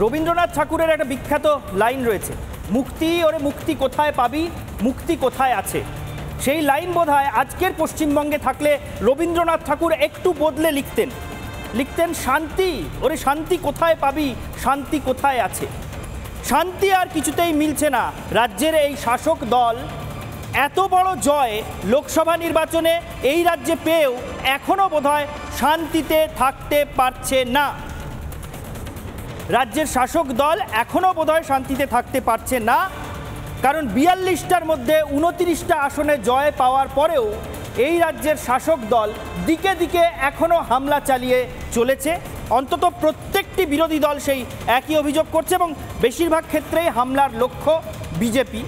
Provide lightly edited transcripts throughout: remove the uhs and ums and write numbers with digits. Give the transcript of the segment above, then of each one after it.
রবীন্দ্রনাথ ঠাকুরের একটা বিখ্যাত লাইন রয়েছে, মুক্তি ওরে মুক্তি কোথায় পাবি, মুক্তি কোথায় আছে। সেই লাইন বোধহয় আজকের পশ্চিমবঙ্গে থাকলে রবীন্দ্রনাথ ঠাকুর একটু বদলে লিখতেন শান্তি ওরে শান্তি কোথায় পাবি, শান্তি কোথায় আছে। শান্তি আর কিছুতেই মিলছে না। রাজ্যের এই শাসক দল এত বড় জয় লোকসভা নির্বাচনে এই রাজ্যে পেয়েও এখনও বোধহয় শান্তিতে থাকতে পারছে না। রাজ্যের শাসক দল এখনও বোধহয় শান্তিতে থাকতে পারছে না, কারণ 42টার মধ্যে 29টা আসনে জয় পাওয়ার পরেও এই রাজ্যের শাসক দল দিকে দিকে এখনও হামলা চালিয়ে চলেছে। অন্তত প্রত্যেকটি বিরোধী দল সেই একই অভিযোগ করছে এবং বেশিরভাগ ক্ষেত্রেই হামলার লক্ষ্য বিজেপি।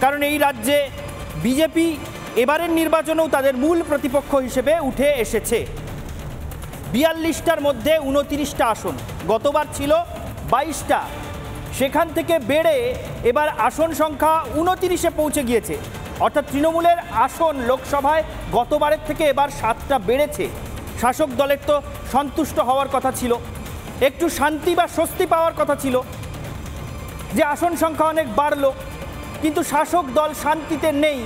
কারণ এই রাজ্যে বিজেপি এবারের নির্বাচনেও তাদের মূল প্রতিপক্ষ হিসেবে উঠে এসেছে। 42টার মধ্যে 29টা আসন, গতবার ছিল 22টা, সেখান থেকে বেড়ে এবার আসন সংখ্যা 29-এ পৌঁছে গিয়েছে। অর্থাৎ তৃণমূলের আসন লোকসভায় গতবারের থেকে এবার 7টা বেড়েছে। শাসক দলের তো সন্তুষ্ট হওয়ার কথা ছিল, একটু শান্তি বা স্বস্তি পাওয়ার কথা ছিল যে আসন সংখ্যা অনেক বাড়লো, কিন্তু শাসক দল শান্তিতে নেই।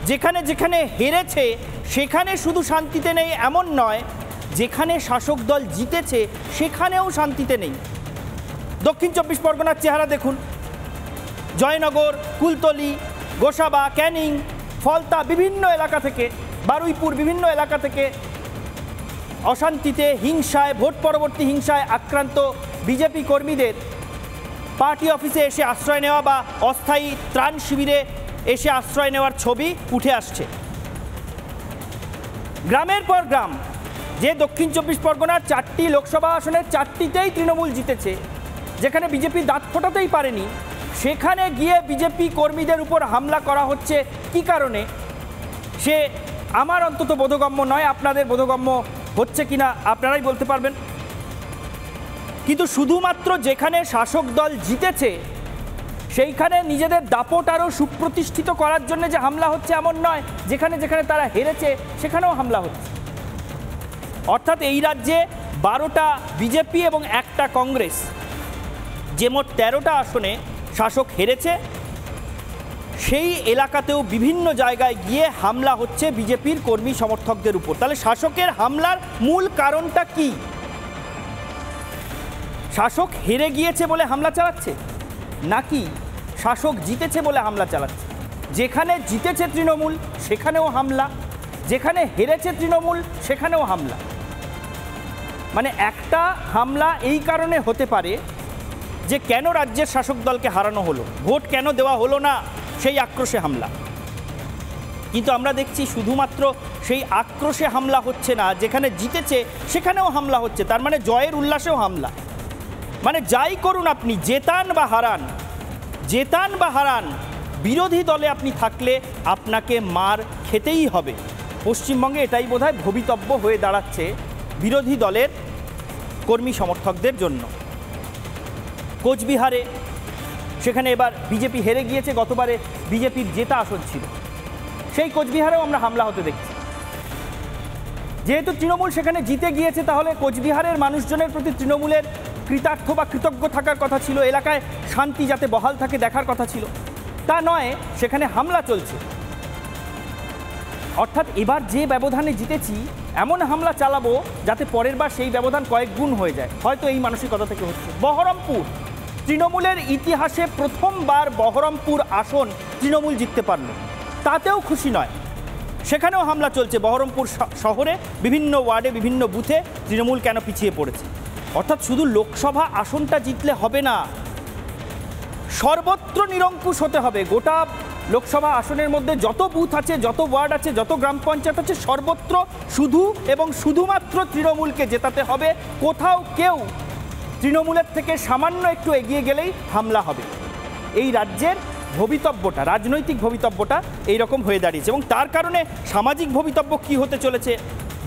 যেখানে যেখানে হেরেছে সেখানে শুধু শান্তিতে নেই এমন নয়, যেখানে শাসক দল জিতেছে সেখানেও শান্তিতে নেই। দক্ষিণ 24 পরগনার চেহারা দেখুন, জয়নগর, কুলতলি, গোসাবা, ক্যানিং, ফলতা, বিভিন্ন এলাকা থেকে, বারুইপুর, বিভিন্ন এলাকা থেকে অশান্তিতে, হিংসায়, ভোট পরবর্তী হিংসায় আক্রান্ত বিজেপি কর্মীদের পার্টি অফিসে এসে আশ্রয় নেওয়া বা অস্থায়ী ত্রাণ শিবিরে এসে আশ্রয় নেওয়ার ছবি উঠে আসছে। গ্রামের পর গ্রাম, যে দক্ষিণ 24 পরগনার 4টি লোকসভা আসনের 4টিতেই তৃণমূল জিতেছে, যেখানে বিজেপি দাঁত ফোটাতেই পারেনি, সেখানে গিয়ে বিজেপি কর্মীদের উপর হামলা করা হচ্ছে কি কারণে, সে আমার অন্তত বোধগম্য নয়। আপনাদের বোধগম্য হচ্ছে কিনা আপনারাই বলতে পারবেন। কিন্তু শুধুমাত্র যেখানে শাসক দল জিতেছে সেইখানে নিজেদের দাপট আরও সুপ্রতিষ্ঠিত করার জন্য যে হামলা হচ্ছে এমন নয়, যেখানে যেখানে তারা হেরেছে সেখানেও হামলা হচ্ছে। অর্থাৎ এই রাজ্যে 12টা বিজেপি এবং 1টা কংগ্রেস, যে মোট 13টা আসনে শাসক হেরেছে, সেই এলাকাতেও বিভিন্ন জায়গায় গিয়ে হামলা হচ্ছে বিজেপির কর্মী সমর্থকদের উপর। তাহলে শাসকের হামলার মূল কারণটা কি? শাসক হেরে গিয়েছে বলে হামলা চালাচ্ছে, নাকি শাসক জিতেছে বলে হামলা চালাচ্ছে? যেখানে জিতেছে তৃণমূল সেখানেও হামলা, যেখানে হেরেছে তৃণমূল সেখানেও হামলা। মানে একটা হামলা এই কারণে হতে পারে যে কেন রাজ্যের শাসক দলকে হারানো হলো, ভোট কেন দেওয়া হলো না, সেই আক্রোশে হামলা। কিন্তু আমরা দেখছি শুধুমাত্র সেই আক্রোশে হামলা হচ্ছে না, যেখানে জিতেছে সেখানেও হামলা হচ্ছে। তার মানে জয়ের উল্লাসেও হামলা। মানে যাই করুন আপনি, জেতান বা হারান, বিরোধী দলে আপনি থাকলে আপনাকে মার খেতেই হবে। পশ্চিমবঙ্গে এটাই বোধহয় ভবিতব্য হয়ে দাঁড়াচ্ছে বিরোধী দলের কর্মী সমর্থকদের জন্য। কোচবিহারে, সেখানে এবার বিজেপি হেরে গিয়েছে, গতবারে বিজেপির জেতা আসন ছিল, সেই কোচবিহারেও আমরা হামলা হতে দেখছি। যেহেতু তৃণমূল সেখানে জিতে গিয়েছে, তাহলে কোচবিহারের মানুষজনের প্রতি তৃণমূলের কৃতার্থ বা কৃতজ্ঞ থাকার কথা ছিল, এলাকায় শান্তি যাতে বহাল থাকে দেখার কথা ছিল। তা নয়, সেখানে হামলা চলছে। অর্থাৎ এবার যে ব্যবধানে জিতেছি এমন হামলা চালাবো যাতে পরের বার সেই ব্যবধান কয়েক গুণ হয়ে যায়, হয়তো এই মানসিকতা থেকে হচ্ছে। বহরমপুর, তৃণমূলের ইতিহাসে প্রথমবার বহরমপুর আসন তৃণমূল জিততে পারল, তাতেও খুশি নয়, সেখানেও হামলা চলছে। বহরমপুর শহরে বিভিন্ন ওয়ার্ডে বিভিন্ন বুথে তৃণমূল কেন পিছিয়ে পড়েছে। অর্থাৎ শুধু লোকসভা আসনটা জিতলে হবে না, সর্বত্র নিরঙ্কুশ হতে হবে। গোটা লোকসভা আসনের মধ্যে যত বুথ আছে, যত ওয়ার্ড আছে, যত গ্রাম পঞ্চায়েত আছে, সর্বত্র শুধু এবং শুধুমাত্র তৃণমূলকে জেতাতে হবে। কোথাও কেউ তৃণমূলের থেকে সামান্য একটু এগিয়ে গেলেই হামলা হবে। এই রাজ্যের ভবিতব্যটা, রাজনৈতিক ভবিতব্যটা এইরকম হয়ে দাঁড়িয়েছে এবং তার কারণে সামাজিক ভবিতব্য কী হতে চলেছে,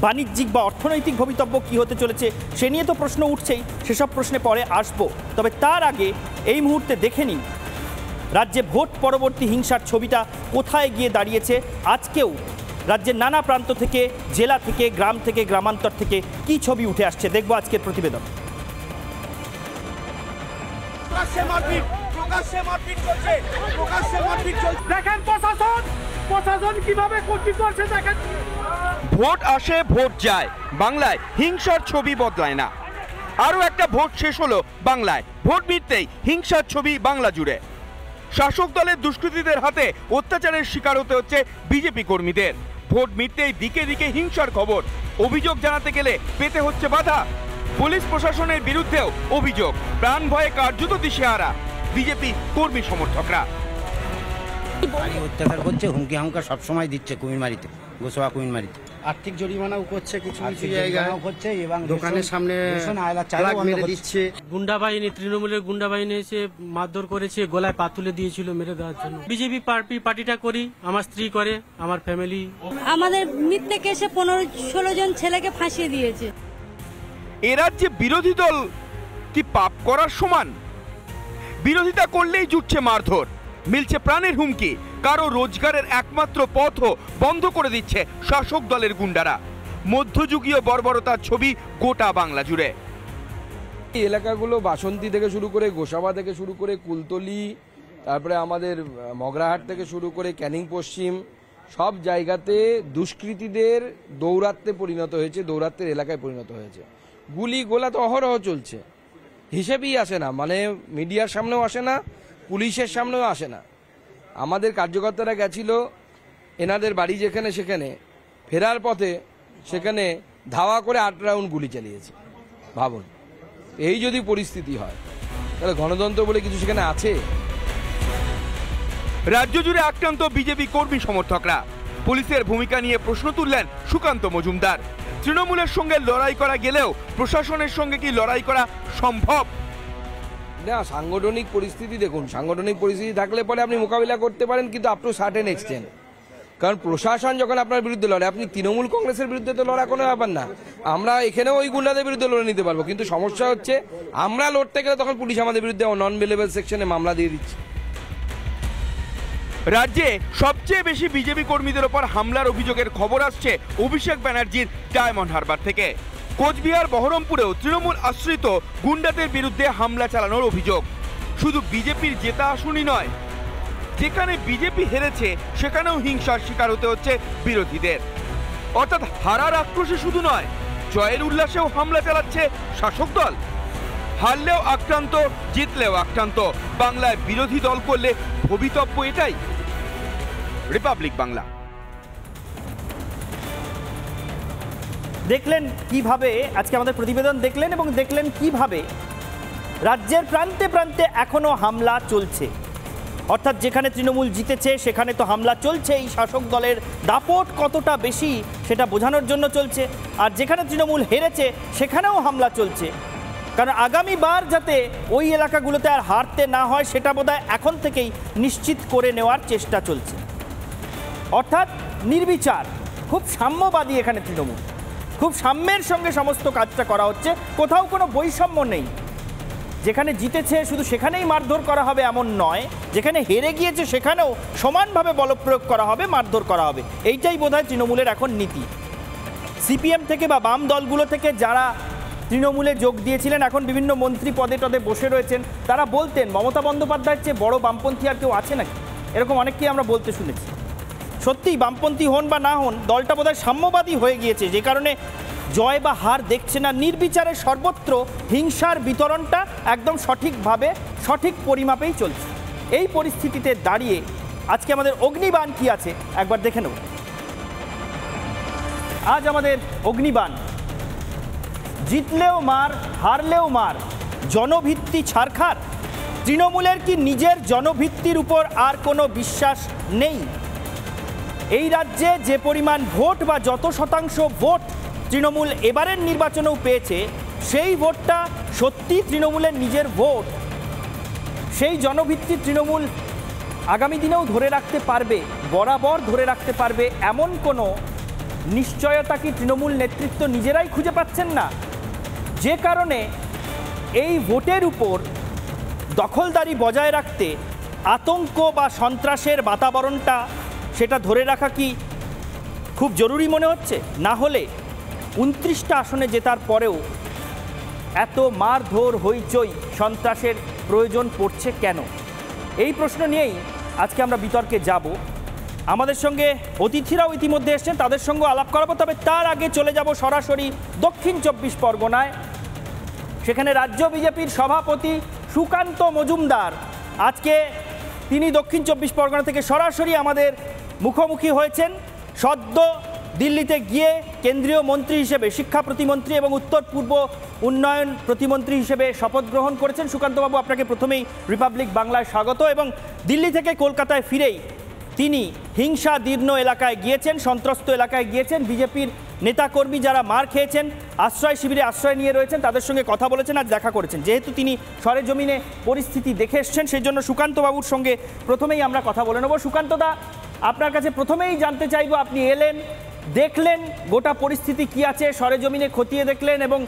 বাণিজ্যিক বা অর্থনৈতিক ভবিতব্য কী হতে চলেছে, সে নিয়ে তো প্রশ্ন উঠছেই। সেসব প্রশ্নে পরে আসব। তবে তার আগে এই মুহূর্তে দেখে নিন রাজ্যে ভোট পরবর্তী হিংসার ছবিটা কোথায় গিয়ে দাঁড়িয়েছে। আজকেও রাজ্যের নানা প্রান্ত থেকে, জেলা থেকে, গ্রাম থেকে, গ্রামান্তর থেকে কী ছবি উঠে আসছে, দেখব আজকের প্রতিবেদন। দেখেন প্রশাসন কিভাবে কি করছে দেখেন। ভোট আসে ভোট যায়, বাংলায় হিংসার ছবি বদলায় না। আরও একটা ভোট শেষ হলো বাংলায়, ভোট মিটতেই হিংসার ছবি বাংলা জুড়ে। শাসক দলের দুষ্কৃতীদের হাতে অত্যাচারের শিকার হতে হচ্ছে বিজেপি কর্মীদের। ভোট মিটতেই দিকে দিকে হিংসার খবর, অভিযোগ জানাতে গেলে পেতে হচ্ছে বাধা। পুলিশ প্রশাসনের বিরুদ্ধেও অভিযোগ, প্রাণ ভয়ে কার্যত দিশেহারা বিজেপি কর্মী সমর্থকরা। অত্যাচার করছে, হুমকি হামকা সবসময় দিচ্ছে কুমিরমারিতে, গোসবা কুমিরমারিতে। আর্থিক জরিমানাও করছে কিছু কিছু জায়গায় জায়গায় করছে এবং দোকানের সামনে তালাক মেরে দিচ্ছে। গুন্ডা বাহিনী, তৃণমূলের গুন্ডা বাহিনী এসে মারধর করেছে, গলায় পা তুলে দিয়েছিল মেরে দেওয়ার জন্য। বিজেপি পার্টিটা করি, আমার স্ত্রী করে, আমার ফ্যামিলি। আমাদের মিথ্যে কেসে 15-16 জন ছেলেকে ফাঁসিয়ে দিয়েছে। এ রাজ্যে বিরোধী দল কি পাপ করার সমান? বিরোধিতা করলেই জুটছে মারধর, মিলছে প্রাণের হুমকি, কারো রোজগারের একমাত্র পথও বন্ধ করে দিচ্ছে শাসক দলের গুন্ডারা। মধ্যযুগীয় বর্বরতার ছবি গোটা বাংলা জুড়ে। এই এলাকাগুলো বাসন্তী থেকে শুরু করে গোসাবা থেকে শুরু করে কুলতলি, তারপরে আমাদের মগরাহাট থেকে শুরু করে ক্যানিং পশ্চিম, সব জায়গাতে দুষ্কৃতীদের দৌরাত্মে পরিণত হয়েছে, দৌরাত্মের এলাকায় পরিণত হয়েছে। গুলি গোলা তো অহরহ চলছে, হিসেবেই আসে না, মানে মিডিয়ার সামনেও আসে না, পুলিশের সামনেও আসে না। আমাদের কার্যকর্তারা গেছিল এনাদের বাড়ি যেখানে সেখানে, ফেরার পথে সেখানে ধাওয়া করে 8 রাউন্ড গুলি চালিয়েছে। ভাবুন, এই যদি পরিস্থিতি হয় তাহলে গণতন্ত্র বলে কিছু সেখানে আছে? রাজ্য জুড়ে আক্রান্ত বিজেপি কর্মী সমর্থকরা। পুলিশের ভূমিকা নিয়ে প্রশ্ন তুললেন সুকান্ত মজুমদার। তৃণমূলের সঙ্গে লড়াই করা গেলেও প্রশাসনের সঙ্গে কি লড়াই করা সম্ভব? না, সাংগঠনিক পরিস্থিতি দেখুন, সাংগঠনিক পরিস্থিতি থাকলে পরে আপনি মোকাবিলা করতে পারেন, কিন্তু আপ টু সার্টেন এক্সটেন্ট। কারণ প্রশাসন যখন আপনার বিরুদ্ধে লড়ে, আপনি তৃণমূল কংগ্রেসের বিরুদ্ধে তো লড়া কোনো ব্যাপার না, আমরা এখানেও ওই গুন্ডাদের বিরুদ্ধে লড়ে নিতে পারবো, কিন্তু সমস্যা হচ্ছে আমরা লড়তে গেলে তখন পুলিশ আমাদের বিরুদ্ধে নন বেলেবল সেকশনে মামলা দিয়ে দিচ্ছে। রাজ্যে সবচেয়ে বেশি বিজেপি কর্মীদের ওপর হামলার অভিযোগের খবর আসছে অভিষেক ব্যানার্জির ডায়মন্ড হারবার থেকে। কোচবিহার বহরমপুরেও তৃণমূল আশ্রিত গুন্ডাদের বিরুদ্ধে হামলা চালানোর অভিযোগ। শুধু বিজেপির জেতা আসনই নয়, যেখানে বিজেপি হেরেছে সেখানেও হিংসার শিকার হতে হচ্ছে বিরোধীদের। অর্থাৎ হারার আক্রোশে শুধু নয়, জয়ের উল্লাসেও হামলা চালাচ্ছে শাসক দল। হারলেও আক্রান্ত, জিতলেও আক্রান্ত। বাংলায় বিরোধী দল করলে ভবিতব্য এটাই। রিপাবলিক বাংলা। দেখলেন কিভাবে আজকে আমাদের প্রতিবেদন দেখলেন এবং দেখলেন কিভাবে রাজ্যের প্রান্তে প্রান্তে এখনো হামলা চলছে। অর্থাৎ যেখানে তৃণমূল জিতেছে সেখানে তো হামলা চলছে। এই শাসক দলের দাপট কতটা বেশি সেটা বোঝানোর জন্য চলছে। আর যেখানে তৃণমূল হেরেছে সেখানেও হামলা চলছে, কারণ আগামীবার যাতে ওই এলাকাগুলোতে আর হারতে না হয় সেটা বোধহয় এখন থেকেই নিশ্চিত করে নেওয়ার চেষ্টা চলছে। অর্থাৎ নির্বিচার, খুব সাম্যবাদী এখানে তৃণমূল, খুব সাম্যের সঙ্গে সমস্ত কাজটা করা হচ্ছে। কোথাও কোনো বৈষম্য নেই। যেখানে জিতেছে শুধু সেখানেই মারধর করা হবে এমন নয়, যেখানে হেরে গিয়েছে সেখানেও সমানভাবে বলপ্রয়োগ করা হবে, মারধর করা হবে। এইটাই বোধহয় তৃণমূলের এখন নীতি। সিপিএম থেকে বা বাম দলগুলো থেকে যারা তৃণমূলে যোগ দিয়েছিলেন, এখন বিভিন্ন মন্ত্রী পদে টদে বসে রয়েছেন, তারা বলতেন মমতা বন্দ্যোপাধ্যায়ের চেয়ে বড় বামপন্থী আর কেউ আছে নাকি, এরকম অনেককেই আমরা বলতে শুনেছি। সত্যিই বামপন্থী হন বা না হন, দলটা বোধহয় সাম্যবাদী হয়ে গিয়েছে, যে কারণে জয় বা হার দেখছে না। নির্বিচারে সর্বত্র হিংসার বিতরণটা একদম সঠিকভাবে সঠিক পরিমাপেই চলছে। এই পরিস্থিতিতে দাঁড়িয়ে আজকে আমাদের অগ্নিবাণ কি আছে একবার দেখে নেব। আজ আমাদের অগ্নিবাণ, জিতলেও মার, হারলেও মার, জনভিত্তি ছারখার। তৃণমূলের কি নিজের জনভিত্তির উপর আর কোনো বিশ্বাস নেই? এই রাজ্যে যে পরিমাণ ভোট বা যত শতাংশ ভোট তৃণমূল এবারের নির্বাচনেও পেয়েছে, সেই ভোটটা সত্যি তৃণমূলের নিজের ভোট। সেই জনভিত্তি তৃণমূল আগামী দিনেও ধরে রাখতে পারবে, বরাবর ধরে রাখতে পারবে, এমন কোনো নিশ্চয়তা কি তৃণমূল নেতৃত্ব নিজেরাই খুঁজে পাচ্ছেন না? যে কারণে এই ভোটের উপর দখলদারি বজায় রাখতে আতঙ্ক বা সন্ত্রাসের বাতাবরণটা সেটা ধরে রাখা কি খুব জরুরি মনে হচ্ছে? না হলে 29টা আসনে জেতার পরেও এত মারধর, হইচই, সন্ত্রাসের প্রয়োজন পড়ছে কেন? এই প্রশ্ন নিয়েই আজকে আমরা বিতর্কে যাব। আমাদের সঙ্গে অতিথিরাও ইতিমধ্যে এসছেন, তাদের সঙ্গে আলাপ করাবো। তবে তার আগে চলে যাব সরাসরি দক্ষিণ 24 পরগনায়। সেখানে রাজ্য বিজেপির সভাপতি সুকান্ত মজুমদার আজকে তিনি দক্ষিণ 24 পরগনা থেকে সরাসরি আমাদের মুখোমুখি হয়েছেন। সদ্য দিল্লিতে গিয়ে কেন্দ্রীয় মন্ত্রী হিসেবে, শিক্ষা প্রতিমন্ত্রী এবং উত্তর পূর্ব উন্নয়ন প্রতিমন্ত্রী হিসেবে শপথ গ্রহণ করেছেন। সুকান্তবাবু, আপনাকে প্রথমেই রিপাবলিক বাংলায় স্বাগত। এবং দিল্লি থেকে কলকাতায় ফিরেই তিনি হিংসাদীর্ণ এলাকায় গিয়েছেন, সন্ত্রস্ত এলাকায় গিয়েছেন। বিজেপির নেতাকর্মী যারা মার খেয়েছেন, আশ্রয় শিবিরে আশ্রয় নিয়ে রয়েছেন, তাদের সঙ্গে কথা বলেছেন, আজ দেখা করেছেন। যেহেতু তিনি সরেজমিনে পরিস্থিতি দেখে এসছেন, সেই জন্য সুকান্তবাবুর সঙ্গে প্রথমেই আমরা কথা বলে নেব। সুকান্তদা, আপনার কাছে প্রথমেই জানতে চাইব, আপনি এলেন, দেখলেন গোটা পরিস্থিতি কি আছে, সরেজমিনে খতিয়ে দেখলেন এবং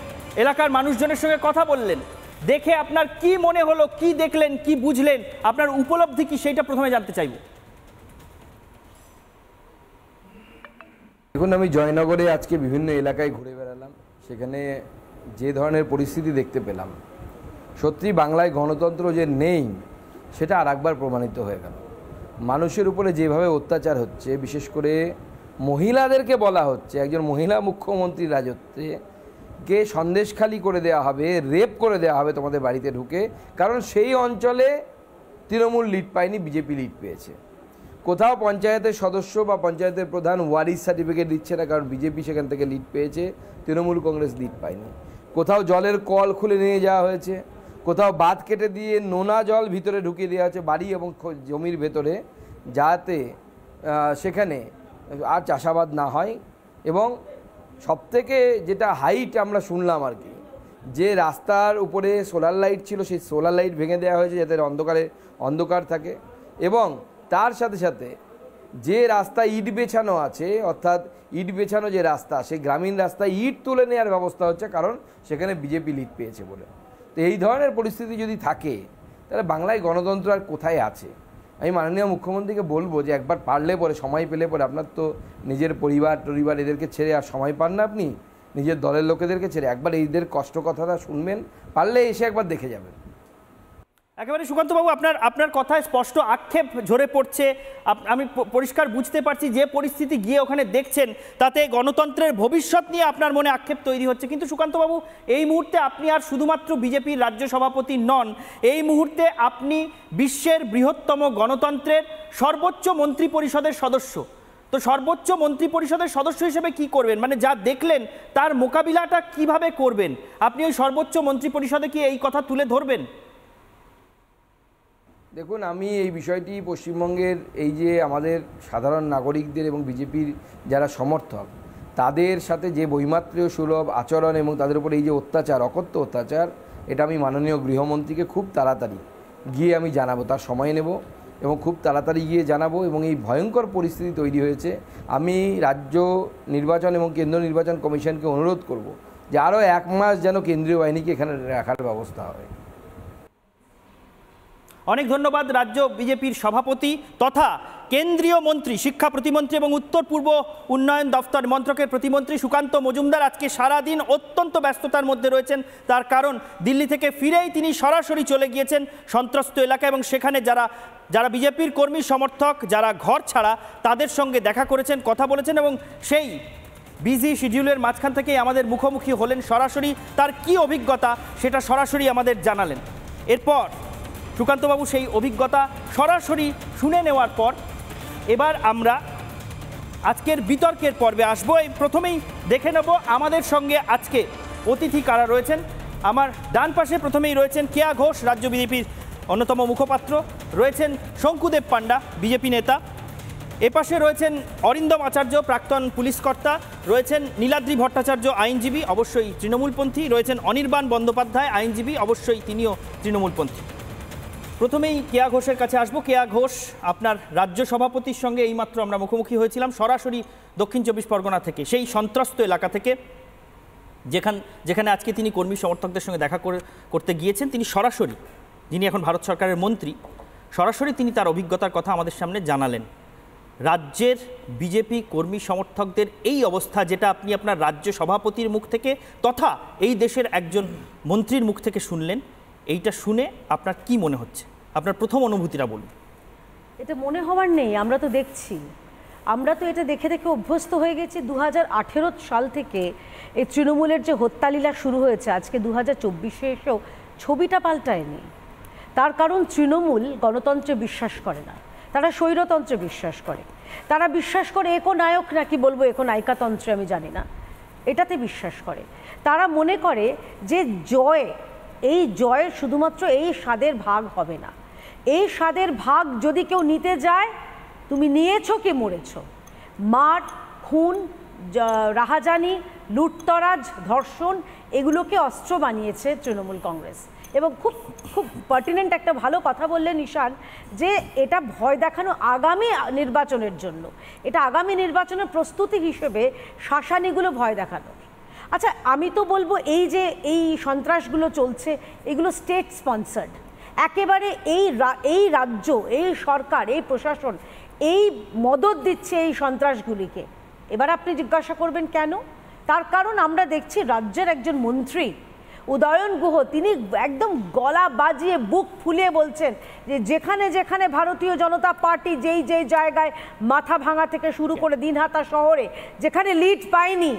এলাকার মানুষজনের সঙ্গে কথা বললেন। দেখে আপনার কি মনে হলো, কি দেখলেন, কি বুঝলেন, আপনার উপলব্ধি কি, সেইটা প্রথমে জানতে চাইব। দেখুন, আমি জয়নগরে আজকে বিভিন্ন এলাকায় ঘুরে বেড়ালাম। সেখানে যে ধরনের পরিস্থিতি দেখতে পেলাম, সত্যি বাংলায় গণতন্ত্র যে নেই সেটা আর একবার প্রমাণিত হয়ে গেল। মানুষের উপরে যেভাবে অত্যাচার হচ্ছে, বিশেষ করে মহিলাদেরকে বলা হচ্ছে একজন মহিলা মুখ্যমন্ত্রীর রাজত্বে কে সন্দেশখালি করে দেওয়া হবে, রেপ করে দেওয়া হবে তোমাদের বাড়িতে ঢুকে, কারণ সেই অঞ্চলে তৃণমূল লিড পায়নি, বিজেপি লিড পেয়েছে। কোথাও পঞ্চায়েতের সদস্য বা পঞ্চায়েতের প্রধান ওয়ারিশ সার্টিফিকেট দিচ্ছে না, কারণ বিজেপি সেখান থেকে লিড পেয়েছে, তৃণমূল কংগ্রেস লিড পায়নি। কোথাও জলের কল খুলে নিয়ে যাওয়া হয়েছে, কোথাও বাঁধ কেটে দিয়ে নোনা জল ভিতরে ঢুকিয়ে দেওয়া হচ্ছে বাড়ি এবং জমির ভেতরে, যাতে সেখানে আর চাষাবাদ না হয়। এবং সবথেকে যেটা হাইট আমরা শুনলাম আর কি, যে রাস্তার উপরে সোলার লাইট ছিল, সেই সোলার লাইট ভেঙে দেওয়া হয়েছে যাতে অন্ধকার থাকে। এবং তার সাথে সাথে যে রাস্তা ইট বেছানো আছে, অর্থাৎ ইট বেছানো যে রাস্তা, সেই গ্রামীণ রাস্তায় ইট তুলে নেওয়ার ব্যবস্থা হচ্ছে, কারণ সেখানে বিজেপি লিড পেয়েছে বলে। তো এই ধরনের পরিস্থিতি যদি থাকে, তাহলে বাংলায় গণতন্ত্র আর কোথায় আছে? আমি মাননীয় মুখ্যমন্ত্রীকে বলবো যে একবার পারলে পরে, সময় পেলে পরে, আপনার তো নিজের পরিবার এদেরকে ছেড়ে আর সময় পান না, আপনি নিজের দলের লোকেদেরকে ছেড়ে একবার এইদের কষ্ট কথাটা শুনবেন, পারলে এসে একবার দেখে যাবেন। একেবারে সুকান্তবাবু, আপনার কথায় স্পষ্ট আক্ষেপ ঝরে পড়ছে। আমি পরিষ্কার বুঝতে পারছি যে পরিস্থিতি গিয়ে ওখানে দেখছেন, তাতে গণতন্ত্রের ভবিষ্যৎ নিয়ে আপনার মনে আক্ষেপ তৈরি হচ্ছে। কিন্তু সুকান্তবাবু, এই মুহূর্তে আপনি আর শুধুমাত্র বিজেপির রাজ্য সভাপতি নন, এই মুহূর্তে আপনি বিশ্বের বৃহত্তম গণতন্ত্রের সর্বোচ্চ মন্ত্রী পরিষদের সদস্য। তো সর্বোচ্চ মন্ত্রী পরিষদের সদস্য হিসেবে কি করবেন, মানে যা দেখলেন তার মোকাবিলাটা কিভাবে করবেন? আপনি ওই সর্বোচ্চ মন্ত্রী পরিষদে কি এই কথা তুলে ধরবেন? দেখুন, আমি এই বিষয়টি পশ্চিমবঙ্গের এই যে আমাদের সাধারণ নাগরিকদের এবং বিজেপির যারা সমর্থক, তাদের সাথে যে বৈমাত্র্য সুলভ আচরণ এবং তাদের উপর এই যে অত্যাচার, অকথ্য অত্যাচার, এটা আমি মাননীয় গৃহমন্ত্রীকে খুব তাড়াতাড়ি গিয়ে আমি জানাবো। তার সময় নেব এবং খুব তাড়াতাড়ি গিয়ে জানাবো। এবং এই ভয়ঙ্কর পরিস্থিতি তৈরি হয়েছে, আমি রাজ্য নির্বাচন এবং কেন্দ্র নির্বাচন কমিশনকে অনুরোধ করব যে আরও 1 মাস যেন কেন্দ্রীয় বাহিনীকে এখানে রাখার ব্যবস্থা হয়। অনেক ধন্যবাদ রাজ্য বিজেপির সভাপতি তথা কেন্দ্রীয় মন্ত্রী, শিক্ষা প্রতিমন্ত্রী এবং উত্তর পূর্ব উন্নয়ন দফতর মন্ত্রকের প্রতিমন্ত্রী সুকান্ত মজুমদার। আজকে সারাদিন অত্যন্ত ব্যস্ততার মধ্যে রয়েছেন, তার কারণ দিল্লি থেকে ফিরেই তিনি সরাসরি চলে গিয়েছেন সন্ত্রস্ত এলাকা এবং সেখানে যারা বিজেপির কর্মী সমর্থক, যারা ঘর ছাড়া, তাদের সঙ্গে দেখা করেছেন, কথা বলেছেন এবং সেই বিজি শিডিউলের মাঝখান থেকেই আমাদের মুখোমুখি হলেন সরাসরি। তার কি অভিজ্ঞতা সেটা সরাসরি আমাদের জানালেন। এরপর সুকান্তবাবু সেই অভিজ্ঞতা সরাসরি শুনে নেওয়ার পর এবার আমরা আজকের বিতর্কের পর্বে আসবো। এই প্রথমেই দেখে নেব আমাদের সঙ্গে আজকে অতিথি কারা রয়েছেন। আমার ডান পাশে প্রথমেই রয়েছেন কেয়া ঘোষ, রাজ্য বিজেপির অন্যতম মুখপাত্র, রয়েছেন শঙ্কুদেব পান্ডা, বিজেপি নেতা। এপাশে রয়েছেন অরিন্দম আচার্য, প্রাক্তন পুলিশ কর্তা, রয়েছেন নীলাদ্রি ভট্টাচার্য, আইনজীবী, অবশ্যই তৃণমূলপন্থী, রয়েছেন অনির্বাণ বন্দ্যোপাধ্যায়, আইনজীবী, অবশ্যই তিনিও তৃণমূলপন্থী। প্রথমেই কেয়া ঘোষের কাছে আসবো। কেয়া ঘোষ, আপনার রাজ্য সভাপতির সঙ্গে এইমাত্র আমরা মুখোমুখি হয়েছিলাম সরাসরি দক্ষিণ 24 পরগনা থেকে, সেই সন্ত্রস্ত এলাকা থেকে, যেখানে আজকে তিনি কর্মী সমর্থকদের সঙ্গে দেখা করতে গিয়েছেন। তিনি সরাসরি, যিনি এখন ভারত সরকারের মন্ত্রী, সরাসরি তিনি তার অভিজ্ঞতার কথা আমাদের সামনে জানালেন। রাজ্যের বিজেপি কর্মী সমর্থকদের এই অবস্থা, যেটা আপনি আপনার রাজ্য সভাপতির মুখ থেকে তথা এই দেশের একজন মন্ত্রীর মুখ থেকে শুনলেন, এইটা শুনে আপনার কি মনে হচ্ছে, আপনার প্রথম অনুভূতিটা বলুন। এটা মনে হওয়ার নেই, আমরা তো দেখছি, আমরা তো এটা দেখে দেখে অভ্যস্ত হয়ে গেছি। 2018 সাল থেকে এই তৃণমূলের যে হত্যালীলা শুরু হয়েছে, আজকে 2024-এ এসেও ছবিটা পাল্টায়নি। তার কারণ তৃণমূল গণতন্ত্রে বিশ্বাস করে না, তারা স্বৈরতন্ত্রে বিশ্বাস করে। তারা বিশ্বাস করে একো নায়ক নাকি বলবো একো নায়িকাতন্ত্রে আমি জানি না, এটাতে বিশ্বাস করে। তারা মনে করে যে এই জয় শুধুমাত্র এই স্বাদের ভাগ হবে না, এই স্বাদের ভাগ যদি কেউ নিতে যায়, তুমি নিয়েছো কি মরেছো। মার, খুন, রাহাজানি, লুটতরাজ, ধর্ষণ এগুলোকে অস্ত্র বানিয়েছে তৃণমূল কংগ্রেস। এবং খুব খুব পার্টিনেন্ট একটা ভালো কথা বললেন ঈশান, যে এটা ভয় দেখানো আগামী নির্বাচনের জন্য, এটা আগামী নির্বাচনের প্রস্তুতি হিসেবে শাসানিগুলো ভয় দেখানো। আচ্ছা, আমি তো বলবো এই যে এই সন্ত্রাসগুলো চলছে, এগুলো স্টেট স্পন্সার্ড, একেবারে এই রাজ্য, এই সরকার, এই প্রশাসন এই মদত দিচ্ছে এই সন্ত্রাসগুলিকে। এবার আপনি জিজ্ঞাসা করবেন কেন? তার কারণ আমরা দেখছি রাজ্যের একজন মন্ত্রী উদয়ন গুহ, তিনি একদম গলা বাজিয়ে বুক ফুলিয়ে বলছেন যে যেখানে যেখানে ভারতীয় জনতা পার্টি যেই জায়গায় মাথা ভাঙা থেকে শুরু করে দিনহাটা শহরে যেখানে লিড পায়নি,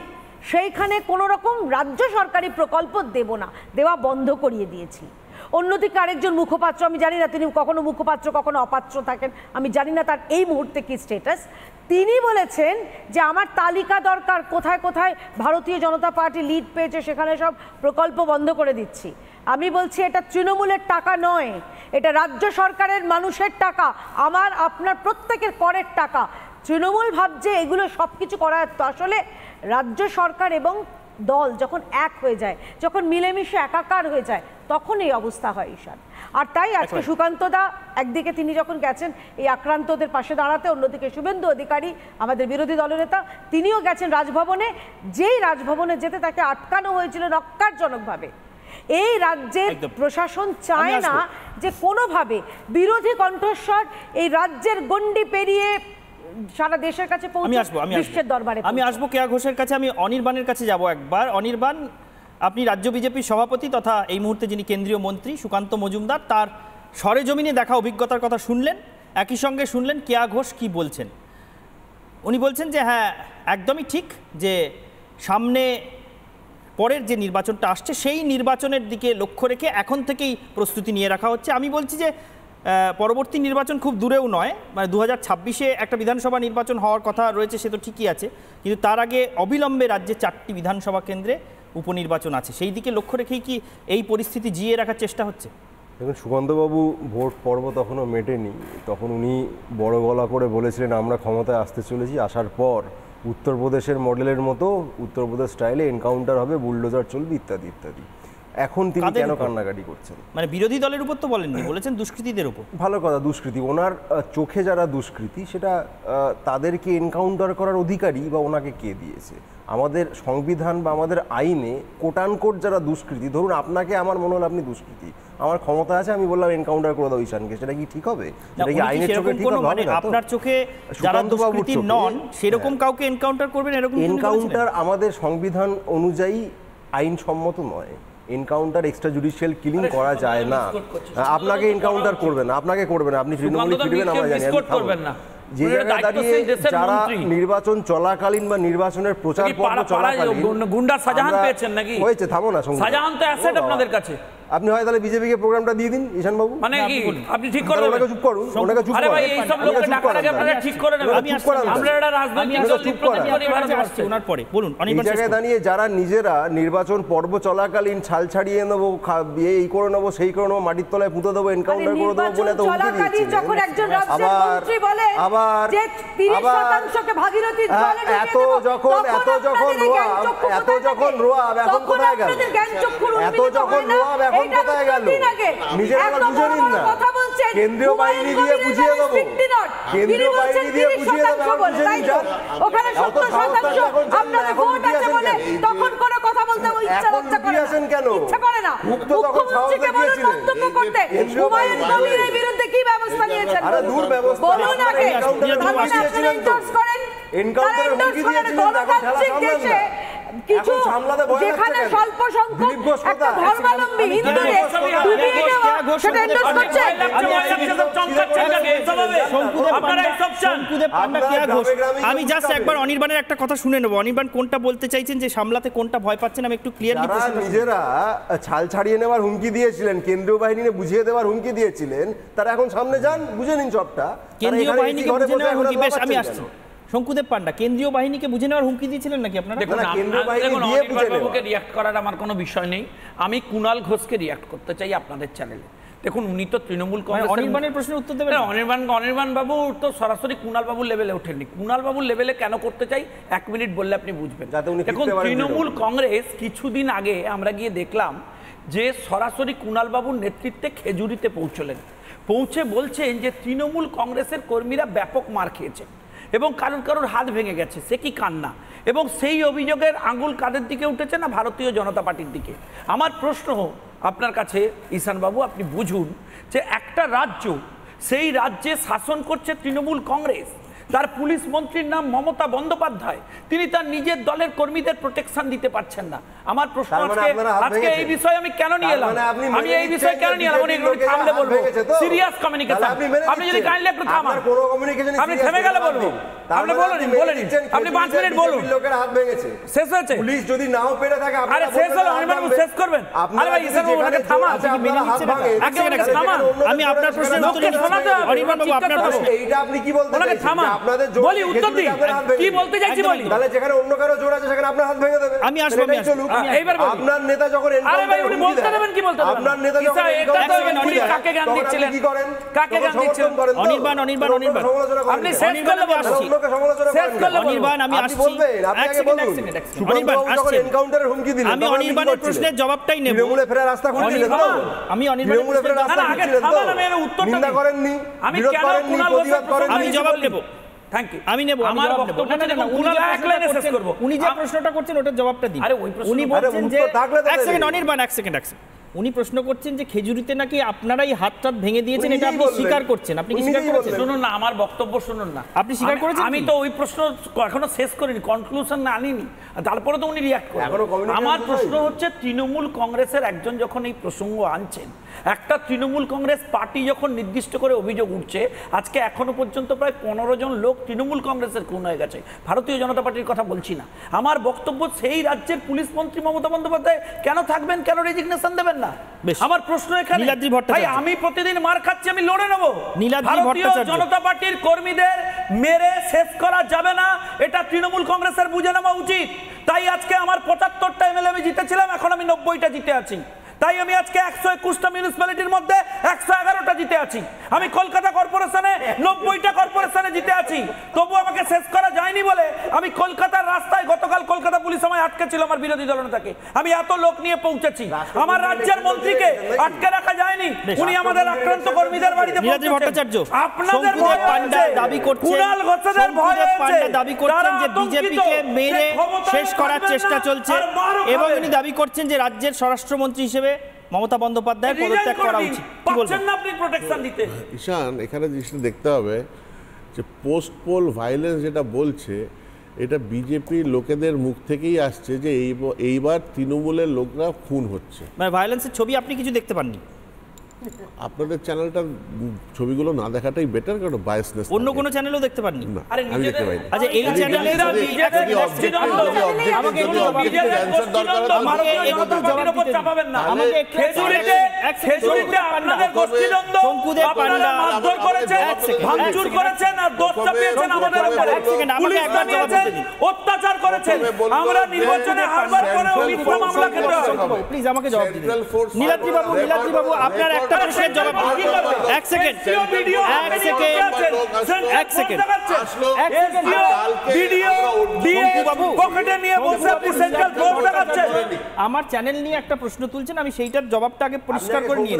সেইখানে কোনো রকম রাজ্য সরকারি প্রকল্প দেব না, দেওয়া বন্ধ করিয়ে দিয়েছি। অন্যদিকে আরেকজন মুখপাত্র, আমি জানি না তিনি কখনো মুখপাত্র কখনো অপাত্র থাকেন, আমি জানি না তার এই মুহূর্তে কি স্ট্যাটাস, তিনি বলেছেন যে আমার তালিকা দরকার, কোথায় কোথায় ভারতীয় জনতা পার্টি লিড পেয়েছে সেখানে সব প্রকল্প বন্ধ করে দিচ্ছি। আমি বলছি এটা তৃণমূলের টাকা নয়, এটা রাজ্য সরকারের মানুষের টাকা, আমার আপনার প্রত্যেকের করের টাকা। তৃণমূল ভাবছে এগুলো সব কিছু করা, আসলে রাজ্য সরকার এবং দল যখন এক হয়ে যায়, যখন মিলেমিশে একাকার হয়ে যায়, তখন এই অবস্থা হয় ঈশান। আর তাই আজকে সুকান্ত দা একদিকে তিনি যখন গেছেন এই আক্রান্তদের পাশে দাঁড়াতে, অন্যদিকে শুভেন্দু অধিকারী আমাদের বিরোধী দলনেতা, তিনিও গেছেন রাজভবনে। যেই রাজভবনে যেতে তাকে আটকানো হয়েছিল নক্কারজনকভাবে। এই রাজ্যের প্রশাসন চায় না যে কোনোভাবে বিরোধী কণ্ঠস্বর এই রাজ্যের গণ্ডি পেরিয়ে সারা দেশের কাছে পৌঁছে বিশ্বের দরবারে। আমি আসবো কেয়া ঘোষের কাছে, আমি অনির্বাণের কাছে যাব একবার। অনির্বাণ, আপনি রাজ্য বিজেপির সভাপতি তথা এই মুহূর্তে যিনি কেন্দ্রীয় মন্ত্রী সুকান্ত মজুমদার, তার সরেজমিনে দেখা অভিজ্ঞতার কথা শুনলেন, একই সঙ্গে শুনলেন কেয়া ঘোষ কি বলছেন। উনি বলছেন যে হ্যাঁ একদমই ঠিক, যে সামনে পরের যে নির্বাচনটা আসছে সেই নির্বাচনের দিকে লক্ষ্য রেখে এখন থেকেই প্রস্তুতি নিয়ে রাখা হচ্ছে। আমি বলছি যে পরবর্তী নির্বাচন খুব দূরেও নয়, মানে 2026-এ একটা বিধানসভা নির্বাচন হওয়ার কথা রয়েছে, সে তো ঠিকই আছে, কিন্তু তার আগে অবিলম্বে রাজ্যে 4টি বিধানসভা কেন্দ্রে উপনির্বাচন আছে, সেই দিকে লক্ষ্য রেখেই কি এই পরিস্থিতি জিয়ে রাখার চেষ্টা হচ্ছে? দেখুন, সুকান্তবাবু ভোট পর্ব তখনও মেটেনি, তখন উনি বড় গলা করে বলেছিলেন আমরা ক্ষমতায় আসতে চলেছি, আসার পর উত্তরপ্রদেশের মডেলের মতো উত্তরপ্রদেশ স্টাইলে এনকাউন্টার হবে, বুলডোজার চলবে ইত্যাদি ইত্যাদি। এখন তিনি কেন কান্নাকাটি করছেন? মানে বিরোধী দলের উপর তো বলেননি, বলেছেন দুষ্কৃতীদের উপর। ভালো কথা, দুষ্কৃতী, ওনার চোখে যারা দুষ্কৃতী সেটা তাদেরকে এনকাউন্টার করার অধিকারী বা ওনাকে কে দিয়েছে? আমাদের সংবিধান বা আমাদের আইনে কোটানকোট যারা দুষ্কৃতী, ধরুন আপনাকে আমার মনে হলো আপনি দুষ্কৃতী, আমার ক্ষমতা আছে, আমি বললাম এনকাউন্টার করে দাও ঈশানকে, সেটা কি ঠিক হবে? সেটা কি আইনের চোখে ঠিক হবে? মানে আপনার চোখে যারা দুষ্কৃতী নন সেরকম কাউকে এনকাউন্টার করবেন, এরকম এনকাউন্টার আমাদের সংবিধান অনুযায়ী আইনসম্মত নয়। এনকাউন্টার এক্সট্রা জুডিশিয়াল কিলিং করা যায় না। আপনাকে এনকাউন্টার করবে না, আপনাকে করবে না, আপনি তৃণমূলে ফিরবেন আমরা জানি, যে জায়গায় দাঁড়িয়ে যারা নির্বাচন চলাকালীন বা নির্বাচনের প্রচার পর্ব চলাকালীন গুন্ডার শাহজাহান পেয়েছেন নাকি হয়েছে, থামো না, শাহজাহান তো অ্যাসেট আপনাদের কাছে। আপনি হয় তাহলে বিজেপিকে প্রোগ্রামটা দিয়ে দিন ঈশান বাবু, মানে কি আপনি ঠিক করুন, ওনাকে চুপ করুন, ওনাকে চুপ করুন, এই সব লোককে ডাকার আগে আপনারা ঠিক করে নেবেন, আমি চুপ করান, আমরা এটা রাজনৈতিক দল প্রতিপক্ষে ভারত আসছে ওনার পরে বলুন। এই জায়গায় দাঁড়িয়ে যারা নিজেরা নির্বাচন পর্ব চলাকালীন ছাল ছাড়িয়ে নেবো, এই করে নেবো, সেই করে নেবো, মাটির তলায় পুঁতে দেবো, এনকাউন্টার করে দেবো বলে তো হুমকি দিয়েছিলেন। আবার এত যখন রোয়াব এখন কোথায় গেল? এত যখন রোয়াব এখন কোথায় গেল? নিজেরা বুঝে নিন না, কেন্দ্রীয় বাহিনী দিয়ে বুঝিয়ে দেবো, কেন্দ্রীয় বাহিনী দিয়ে বুঝিয়ে দেবো, বুঝে নিন। এখন লুকিয়ে আসেন কেন? মুক্ত তখন সাহস দেখিয়েছিলেন। আরে দূর ব্যবস্থা, এনকাউন্টারের হুমকি দিয়েছিলেন তো, এনকাউন্টারের হুমকি দিয়েছিলেন, এখন ঠেলা সামলান না। কিছু এখন সামলাতে ভয় লাগছে যেখানে কেন? স্বল্প সংখ্যক দিলীপ ঘোষ একটা কোথায়? ধর্মাবলম্বী হিন্দুদের তুমি এটা সেটা endorse করছে? শঙ্কুদেব পান্ডা কেয়া ঘোষ আমি জাস্ট একবার অনির্বাণের একটা কথা শুনে নেবো অনির্বাণ কোনটা বলতে চাইছেন যে সামলাতে কোনটা ভয় পাচ্ছেন আমি একটু ক্লিয়ারলি যারা নিজেরা ছাল ছাড়িয়ে নেওয়ার হুমকি দিয়েছিলেন কেন্দ্রীয় বাহিনীকে বুঝিয়ে দেওয়ার হুমকি দিয়েছিলেন তারা এখন সামনে যান বুঝে নিন সবটা তারা কেন্দ্রীয় এখানে বাহিনীকে ঘরে বুঝে বসে নেওয়ার এখন হুমকি বেশ আমি লাফাচ্ছেন আসছি কেন? শঙ্কুদেব পান্ডা কেন্দ্রীয় বাহিনীকে বুঝে নেওয়ার হুমকি দিয়েছিলেন নাকি আপনারা দেখুন, না, কেন্দ্রীয় বাহিনী দেখুন, দিয়ে বুঝে অনির্বাণ বাবুকে নেওয়া। রিয়াক্ট করার আমার কোনো বিষয় নেই। আমি কুণাল ঘোষকে রিয়াক্ট করতে চাই আপনাদের চ্যানেলে। দেখুন, উনি তো তৃণমূল কংগ্রেস অনির্বাণের প্রশ্নের উত্তর দেবেন অনির্বাণ বাবু তো সরাসরি কুণাল বাবুর লেভেলে ওঠেননি। কুণাল বাবুর লেভেলে কেন করতে চাই 1 মিনিট বললে আপনি বুঝবেন। যাতে উনি দেখুন, ফিরতে পারেন তৃণমূল তৃণমূলে। কংগ্রেস কিছুদিন আগে আমরা গিয়ে দেখলাম যে সরাসরি কুণাল বাবুর নেতৃত্বে খেজুরিতে পৌঁছে বলছেন যে তৃণমূল কংগ্রেসের কর্মীরা ব্যাপক মার খেয়েছে এবং কারোর হাত ভেঙে গেছে। সে কি কান্না, এবং সেই অভিযোগের আঙুল কাদের দিকে উঠেছে না ভারতীয় জনতা পার্টির দিকে। আমার প্রশ্ন আপনার কাছে ঈশানবাবু, আপনি বুঝুন যে একটা রাজ্য, সেই রাজ্যে শাসন করছে তৃণমূল কংগ্রেস, তার পুলিশ মন্ত্রীর নাম মমতা বন্দ্যোপাধ্যায়, তিনি তার নিজের দলের কর্মীদের প্রোটেকশন দিতে পারছেন না। আমার প্রশ্ন আজকে এই বিষয়ে আমি কেন নিয়ে এলাম, আমি এই বিষয়ে কেন নিয়ে এলাম, উনি থামলে বলবো। সিরিয়াস কমিউনিকেশন, আপনি যদি কাইন্ডলি একটু থামান, আপনি থেমে গেলে বলবো। আপনি বলেন আপনি 5 মিনিট বলুন। লোকের হাত ভেঙেছে, শেষ হয়েছে। পুলিশ যদি নাও পেরে থাকে আরে শেষ হলো, অনির্বাণ বাবু শেষ করবেন। আরে ভাই ঈশান বাবু ওনাকে থামান, আমি আপনার প্রশ্নের উত্তর দিচ্ছি। অনির্বাণ বাবু আপনার প্রশ্ন এইটা আপনি কি বলতে ওনাকে চাইছেন? থামান, আপনাদের বলি উত্তর দিন, কি বলতে চাইছি বলি। তাহলে যেখানে অন্য কারো জোর আছে সেখানে আপনার হাত ভেঙে দেবে। আমি আসবো, আমি আসবো। এইবার বলি। আপনার নেতা যখন আরে ভাই উনি বলতে দেবেন, কি বলতে দেবেন? আপনার নেতা যখন এটা তো উনি কাকে গান দিচ্ছিলেন, কি করেন? কাকে গান দিচ্ছিলেন? অনির্বাণ আপনি শেষ করলে বলছি, শেষ করলে অনির্বাণ আমি আপনি আসছি। বলবেন, আপনি এক আগে সেকেন্ড, বলুন। এক সেকেন্ড, এক সেকেন্ড। সুকান্ত অনির্বাণ বাবু যখন আসছেন। এনকাউন্টারের হুমকি দিলেন আমি তখন আপনি কি অনির্বাণের করছিলেন? প্রশ্নের জবাবটাই নেব। তৃণমূলে ফেরার রাস্তা খুঁজছিলেন তো? আমি অনির্বাণের তৃণমূলে ফেরার রাস্তা না, আগে খুঁজছিলেন তো? থামান, আমি এর উত্তরটা নিন্দা দিই। করেননি, আমি বিরোধ কেন করেননি, কুণাল প্রতিবাদ ঘোষের করেননি। আমি জবাব নেব। Thank you. আমি নেব, আমি আমার জবাব নেব। বক্তব্যটা না, না, না, দেখুন, উনি কুণাল যে এক লাইনে শেষ প্রশ্নটা করবো। উনি যে প্রশ্নটা করছেন ওটার জবাবটা দিন। আরে ওই প্রশ্ন- উনি আরে বলছেন যে উত্তর থাকলে তো এক সেকেন্ড দেবে। অনির্বাণ, এক সেকেন্ড। উনি প্রশ্ন করছেন যে খেজুরিতে নাকি আপনারাই হাত টাত ভেঙে দিয়েছেন, উনি এটা নিজেই আপনি বললেন। স্বীকার করছেন। আপনি কি উনি স্বীকার নিজেই করেছেন? বললেন। শুনুন না, আমার বক্তব্য শুনুন না। আপনি স্বীকার করেছেন আমি কি? তো ওই প্রশ্ন এখনো শেষ করিনি, কনক্লুশন না আনিনি, তারপরে তো উনি রিয়াক্ট করেন। এখনো communication আমার তো প্রশ্ন নাই। হচ্ছে, তৃণমূল কংগ্রেসের একজন যখন এই প্রসঙ্গ আনছেন, একটা তৃণমূল কংগ্রেস পার্টি যখন নির্দিষ্ট করে অভিযোগ উঠছে, আজকে এখনো পর্যন্ত প্রায় 15 জন লোক তৃণমূল কংগ্রেসের খুন হয়ে গেছে, ভারতীয় জনতা পার্টির কথা বলছি না। আমার বক্তব্য, সেই রাজ্যের পুলিশ মন্ত্রী মমতা বন্দ্যোপাধ্যায় কেন থাকবেন, কেন রেজিগনেশন দেবেন না? বেশ। আমার প্রশ্ন এখানে, নীলাদ্রি ভট্টাচার্য। ভাই আমি প্রতিদিন মার খাচ্ছি, আমি লড়ে নেব। নীলাদ্রি ভারতীয় ভট্টাচার্য। জনতা পার্টির কর্মীদের মেরে শেষ করা যাবে না, এটা তৃণমূল কংগ্রেসের বুঝে নেওয়া উচিত। তাই আজকে আমার 75টা এমএলএ আমি জিতেছিলাম, এখন আমি 90টা জিতে আছি। তাই আমি আজকে 121টা মিউনিসিপ্যালিটির মধ্যে 111টা জিতে আছি। আমি কলকাতা কর্পোরেশনে 90টা কর্পোরেশনে জিতে আছি। তবু আমাকে শেষ করা যায়নি বলে আমি কলকাতার রাস্তায়, গতকাল কলকাতা পুলিশ আমায় আটকে ছিল আমার বিরোধী দলনেতাকে, আমি এত লোক নিয়ে পৌঁছেছি। আমার রাজ্যের মন্ত্রীকে আটকে রাখা যায়নি, উনি আমাদের আক্রান্ত কর্মীদের বাড়িতে নীলাদ্রি ভট্টাচার্য, আপনাদের শঙ্কুদেব ভয় পান্ডা হয়েছে, দাবি করছেন, কুণাল ঘোষের ভয় শঙ্কুদেব হয়েছে, পান্ডা দাবি করছেন তারা যে আতঙ্কিত, বিজেপিকে মেরে যে ক্ষমতায় শেষ করার থাকবেন চেষ্টা না, চলছে, আর মারও এবং খাবেন। উনি দাবি করছেন যে রাজ্যের স্বরাষ্ট্রমন্ত্রী হিসেবে মমতা বন্দ্যোপাধ্যায়ের পদত্যাগ করা উচিত। কি পাচ্ছেন বলবেন? না আপনি প্রোটেকশন দিতে? ঈশান, এখানে জিনিসটা দেখতে হবে যে পোস্ট পোল ভায়োলেন্স যেটা বলছে, এটা বিজেপির লোকেদের মুখ থেকেই আসছে যে এইবার তৃণমূলের লোকরা খুন হচ্ছে। মানে ভায়োলেন্সের ছবি আপনি কিছু দেখতে পাননি? আপনাদের চ্যানেলটার ছবিগুলো না দেখাটাই বেটার, কারণ বায়াসনেস। অন্য কোনো চ্যানেলও দেখতে পাননি? না, আমি দেখতে পাইনি। আচ্ছা, এই চ্যানেলে অত্যাচার করেছেন, আমরা নির্বাচনে হারবার পরে মিথ্যা মামলা খেতে হয়। প্লিজ আমাকে জবাব দিন। নীলাদ্রি বাবু, নীলাদ্রি বাবু, আপনার একটা প্রশ্নের জবাব দিন। এক সেকেন্ড, এক সেকেন্ড, এক সেকেন্ড, আমার চ্যানেল নিয়ে একটা প্রশ্ন তুলছেন, আমি সেইটার জবাবটা আগে পরিষ্কার করে নিয়ে।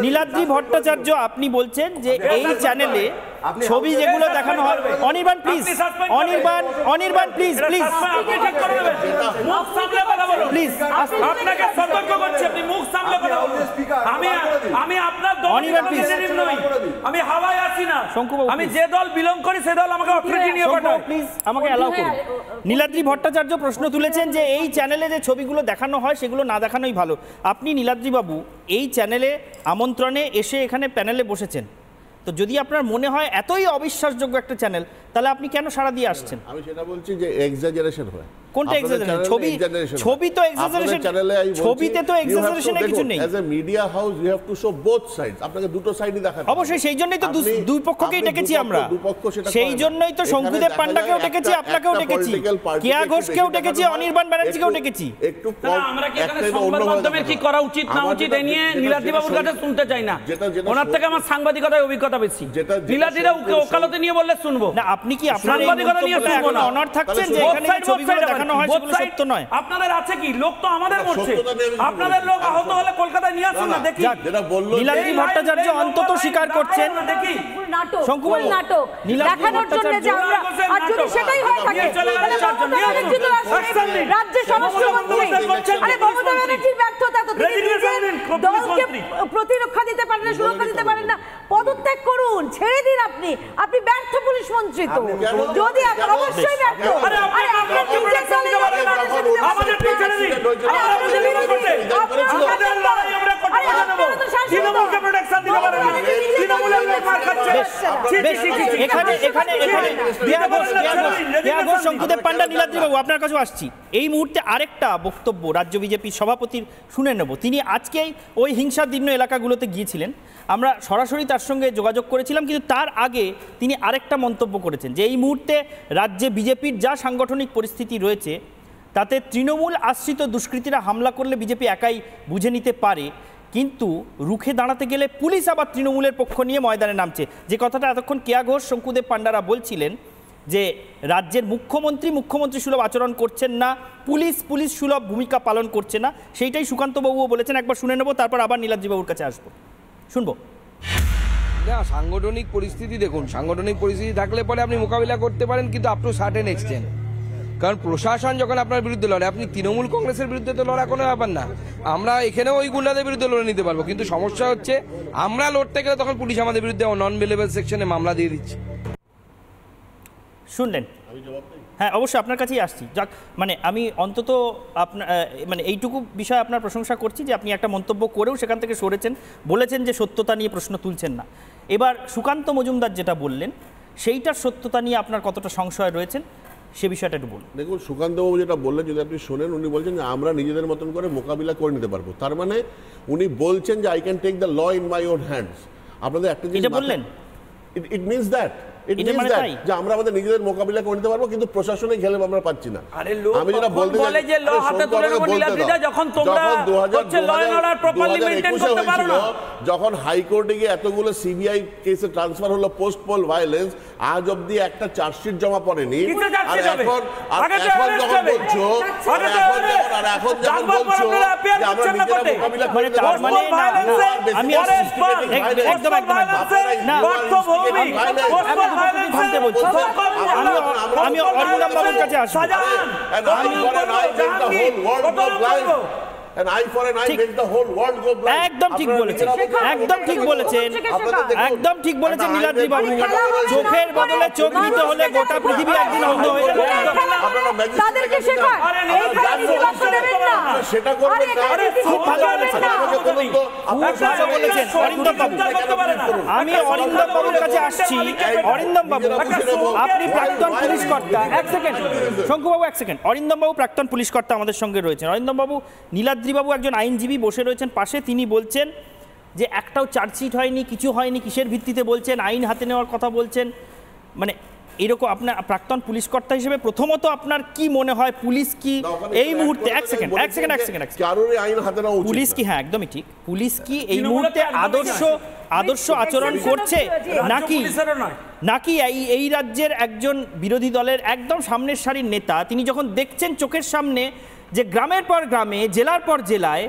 নীলাদ্রি ভট্টাচার্য, আপনি বলছেন যে এই চ্যানেলে ছবি যেগুলো দেখানো হয়, Anirban please, Anirban please, please please, আপনাকে সতর্ক করছি, আপনি মুখ সামলে কথা বলুন। আমি আপনার অনির্বাণ প্লিজ আমি হাওয়ায় আসি না, শঙ্কুবাবু, আমি please. যে দল বিলং করি সে দল আমাকে অথরিটি নিয়ে পাঠায়। প্লিজ আমাকে অ্যালাউ করুন। নীলাদ্রি ভট্টাচার্য প্রশ্ন তুলেছেন যে এই চ্যানেলে যে ছবিগুলো দেখানো হয় সেগুলো না দেখানোই ভালো। আপনি নীলাদ্রি বাবু এই চ্যানেলে আমন্ত্রণে এসে এখানে প্যানেলে বসেছেন, তো যদি আপনার মনে হয় এতই অবিশ্বাসযোগ্য একটা চ্যানেল, তাহলে আপনি কেন সাড়া দিয়ে আসছেন? আমি সেটা বলছি যে এক্সাজারেশন হয়। কোনটা এক্সাজারেশন? ছবি তো এক্সাজারেশন, ছবিতে তো এক্সাজারেশনের কিছু নেই। As a media house you have to show both sides. আপনাকে দুটো সাইডই দেখাতে হবে। অবশ্যই, সেই জন্যই তো দুই পক্ষকেই ডেকেছি আমরা, সেই জন্যই তো শঙ্কুদেব পান্ডাকেও ডেকেছি, আপনাকেও ডেকেছি, কেয়া ঘোষকেও ডেকেছি, অনির্বাণ ব্যানার্জিকেও ডেকেছি। একটু আমরা কি এখানে সংবাদ মাধ্যমের কি করা উচিত না উচিত এই নিয়ে নীলাদ্রি বাবুর কাছে শুনতে চাই না, ওনার থেকে আমার সাংবাদিকতায় অভিজ্ঞতা বেশি। নীলাদ্রিরা ওকালতে নিয়ে বললে শুনবো না। আপনি কি আপনার সাংবাদিকতা নিয়ে শুনবো না? অনার থাকছেন যে এখানে যে ছবিগুলো দেখানো হয় সেগুলো সত্য নয়? আপনাদের আছে কি? লোক তো আমাদের মরছে, আপনাদের লোক আহত হলে কলকাতায় নিয়ে আসুন না দেখি। নীলাদ্রি ভট্টাচার্য অন্তত স্বীকার করছেন নাটক, শঙ্কুবাবু, নাটক দেখানোর জন্য যে আমরা, আর যদি সেটাই হয়ে থাকে তাহলে মমতা ব্যানার্জি তো রাজ্যের স্বরাষ্ট্রমন্ত্রী। আরে মমতা ব্যানার্জির ব্যর্থতা তো, তিনি নিজের দলকে প্রতিরক্ষা দিতে পারেন না, সুরক্ষা দিতে পারেন না, পদত্যাগ করুন, ছেড়ে দিন। আপনি ব্যর্থ পুলিশ মন্ত্রী তো, যদি আপনার অবশ্যই ব্যর্থ। আরে আপনার নিজের দলের আমাদের পিছনে দিন, আমাদের বিরোধ করতে, আমাদের লড়াই আমরা করতে পারবো। তৃণমূলকে প্রোটেকশন দিতে পারবো না, তৃণমূলের লোক মার খাচ্ছে। এখানে কেয়া ঘোষ, শঙ্কুদেব পান্ডা, নীলাদ্রি বাবু আপনার কাছে আসছি। এই মুহূর্তে আরেকটা বক্তব্য রাজ্য বিজেপির সভাপতির শুনে নেব। তিনি আজকেই ওই হিংসাদীর্ণ এলাকাগুলোতে গিয়েছিলেন, আমরা সরাসরি তার সঙ্গে যোগাযোগ করেছিলাম, কিন্তু তার আগে তিনি আরেকটা মন্তব্য করেছেন যে এই মুহূর্তে রাজ্যে বিজেপির যা সাংগঠনিক পরিস্থিতি রয়েছে তাতে তৃণমূল আশ্রিত দুষ্কৃতীরা হামলা করলে বিজেপি একাই বুঝে নিতে পারে, কিন্তু রুখে দাঁড়াতে গেলে পুলিশ আবার তৃণমূলের পক্ষ নিয়ে ময়দানে নামছে। যে কথাটা এতক্ষণ কেয়া ঘোষ, শঙ্কুদেব পান্ডারা বলছিলেন যে রাজ্যের মুখ্যমন্ত্রী সুলভ আচরণ করছেন না, পুলিশ সুলভ ভূমিকা পালন করছে না, সেইটাই সুকান্তবাবুও বলেছেন। একবার শুনে নেব, তারপর আবার নীলাদ্রিবাবুর কাছে আসবো, শুনবো। না, সাংগঠনিক পরিস্থিতি দেখুন, সাংগঠনিক পরিস্থিতি থাকলে পরে আপনি মোকাবিলা করতে পারেন, কিন্তু আপ টু সার্টেন এক্সটেন্ট। কারণ প্রশাসন যখন আপনার বিরুদ্ধে লড়ে, আপনি তৃণমূল কংগ্রেসের বিরুদ্ধে তো লড়া কোনো ব্যাপার না, আমরা এখানেও ওই গুন্ডাদের বিরুদ্ধে লড়ে নিতে পারবো, কিন্তু সমস্যা হচ্ছে আমরা লড়তে গেলে তখন পুলিশ আমাদের বিরুদ্ধে নন বেলেবল সেকশনে মামলা দিয়ে দিচ্ছে। শুনলেন? হ্যাঁ, অবশ্যই আপনার কাছেই আসছি। যাক, মানে আমি অন্তত আপনার মানে এইটুকু বিষয়ে আপনার প্রশংসা করছি যে আপনি একটা মন্তব্য করেও সেখান থেকে সরেছেন, বলেছেন যে সত্যতা নিয়ে প্রশ্ন তুলছেন না। এবার সুকান্ত মজুমদার যেটা বললেন সেইটার সত্যতা নিয়ে আপনার কতটা সংশয় রয়েছেন সে বিষয়টা একটু বলুন। দেখুন, সুকান্তবাবু যেটা বললেন যদি আপনি শোনেন, উনি বলছেন যে আমরা নিজেদের মতন করে মোকাবিলা করে নিতে পারবো। তার মানে উনি বলছেন যে I can take the law in my own hands. আপনাদের একটা জিনিস বললেন, ইট মিনস দ্যাট যে আমরা আমাদের নিজেদের মোকাবিলা করে নিতে পারবো, কিন্তু প্রশাসনে ঘেলে আমরা পাচ্ছি না। আমি যেটা বলতে চাই যে যখন হাইকোর্টে গিয়ে এতগুলো সিবিআই কেসে ট্রান্সফার হলো পোস্ট পোল ভায়োলেন্স, আজ অব্দি একটা চার্জশিট জমা পড়েনি। আর এখন যখন বলছো যে আমরা নিজেরা মোকাবিলা করে নিতে পারবো, আমি অরিন্দম বাবুর কাছে আসবো। একদম ঠিক বলেছেন, একদম ঠিক বলেছেন, একদম ঠিক বলেছেন নীলাদ্রি বাবু। চোখের বদলে চোখ দিতে হলে গোটা পৃথিবী একদিন অন্ধ হয়ে যাবে। খুব ভালো বলেছেন, অরিন্দম বাবু। আমি অরিন্দম বাবুর কাছে আসছি। অরিন্দম বাবু, আপনি প্রাক্তন পুলিশ কর্তা। এক সেকেন্ড শঙ্কুবাবু, এক সেকেন্ড। অরিন্দম বাবু প্রাক্তন পুলিশ কর্তা আমাদের সঙ্গে রয়েছেন। অরিন্দম বাবু, নীলাদ্রিবাবু একজন আইনজীবী বসে রয়েছেন পাশে, তিনি বলছেন যে একটাও চার্জশিট হয়নি, কিছু হয়নি, কিসের ভিত্তিতে বলছেন, আইন হাতে নেওয়ার কথা বলছেন। মানে এরকম আপনার প্রাক্তন পুলিশ কর্তা হিসেবে প্রথমত আপনার কি মনে হয় পুলিশ কি এই মুহূর্তে, এক সেকেন্ড পুলিশ কি, হ্যাঁ একদমই ঠিক, পুলিশ কি এই মুহূর্তে আদর্শ আচরণ করছে নাকি এই রাজ্যের একজন বিরোধী দলের একদম সামনের সারির নেতা তিনি যখন দেখছেন চোখের সামনে যে গ্রামের পর গ্রামে, জেলার পর জেলায়,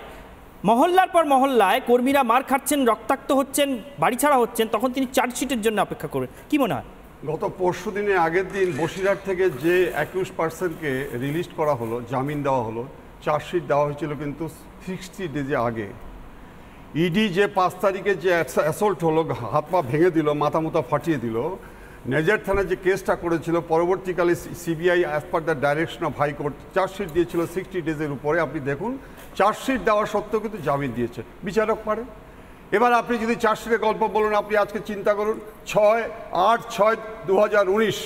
মহল্লার পর মহল্লায় কর্মীরা মার খাচ্ছেন, রক্তাক্ত হচ্ছেন, বাড়ি ছাড়া হচ্ছেন, তখন তিনি চার্জশিটের জন্য অপেক্ষা করবেন? কি মনে হয়? গত পরশু দিনে আগের দিন বসিরহাট থেকে যে 21 পার্সনকে রিলিজ করা হলো, জামিন দেওয়া হলো, চার্জশিট দেওয়া হয়েছিল কিন্তু 60 ডেজে আগে। ইডি যে 5 তারিখে যে অ্যাসল্ট হলো, হাত পা ভেঙে দিল, মাথা মুথা ফাটিয়ে দিল, নেজার থানায় যে কেসটা করেছিল, পরবর্তীকালে CBI as per the direction of high court chargesheet দিয়েছিল 60 ডেজের উপরে। আপনি দেখুন চার্জশিট দেওয়া সত্ত্বেও কিন্তু জামিন দিয়েছে বিচারক পারে। এবার আপনি যদি চার্জশিটের গল্প বলুন, আপনি আজকে চিন্তা করুন 6/8/2019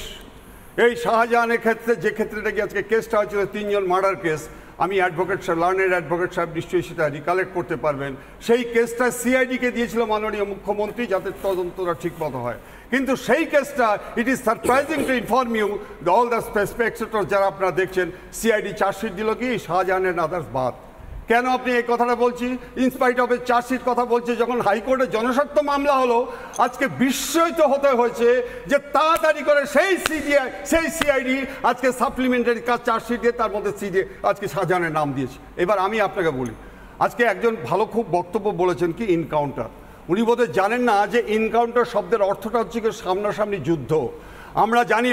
এই শাহজাহানের ক্ষেত্রে, যে ক্ষেত্রে কি আজকে কেসটা হয়েছিল 3 জন মার্ডার কেস, আমি অ্যাডভোকেট সাহেব, লার্নেড অ্যাডভোকেট সাহেব নিশ্চয়ই সেটা রিকালেক্ট করতে পারবেন। সেই কেসটা সিআইডিকে দিয়েছিল মাননীয় মুখ্যমন্ত্রী যাতে তদন্তটা ঠিকমতো হয়। কিন্তু সেই কেসটা it is surprising to inform you all the spectator যারা আপনারা দেখছেন, সিআইডি চার্জশিট দিল কি শাহজাহানের আদার্স বাদ। কেন আপনি এই কথাটা বলছি? ইনস্পাইট অফ এ চার্জশিট কথা বলছে, যখন হাইকোর্টে জনস্বার্থ মামলা হলো আজকে বিস্ময়িত হতে হয়েছে যে তাড়াতাড়ি করে সেই সিআইডি আজকে সাপ্লিমেন্টারি কাজ চার্জশিট দিয়ে তার মধ্যে আজকে শাহজাহানের নাম দিয়েছে। এবার আমি আপনাকে বলি, আজকে একজন ভালো খুব বক্তব্য বলেছেন কি ইনকাউন্টার। উনি বোধহয় জানেন না যে ইনকাউন্টার শব্দের অর্থটা হচ্ছে কি সামনাসামনি যুদ্ধ। আমরা জানি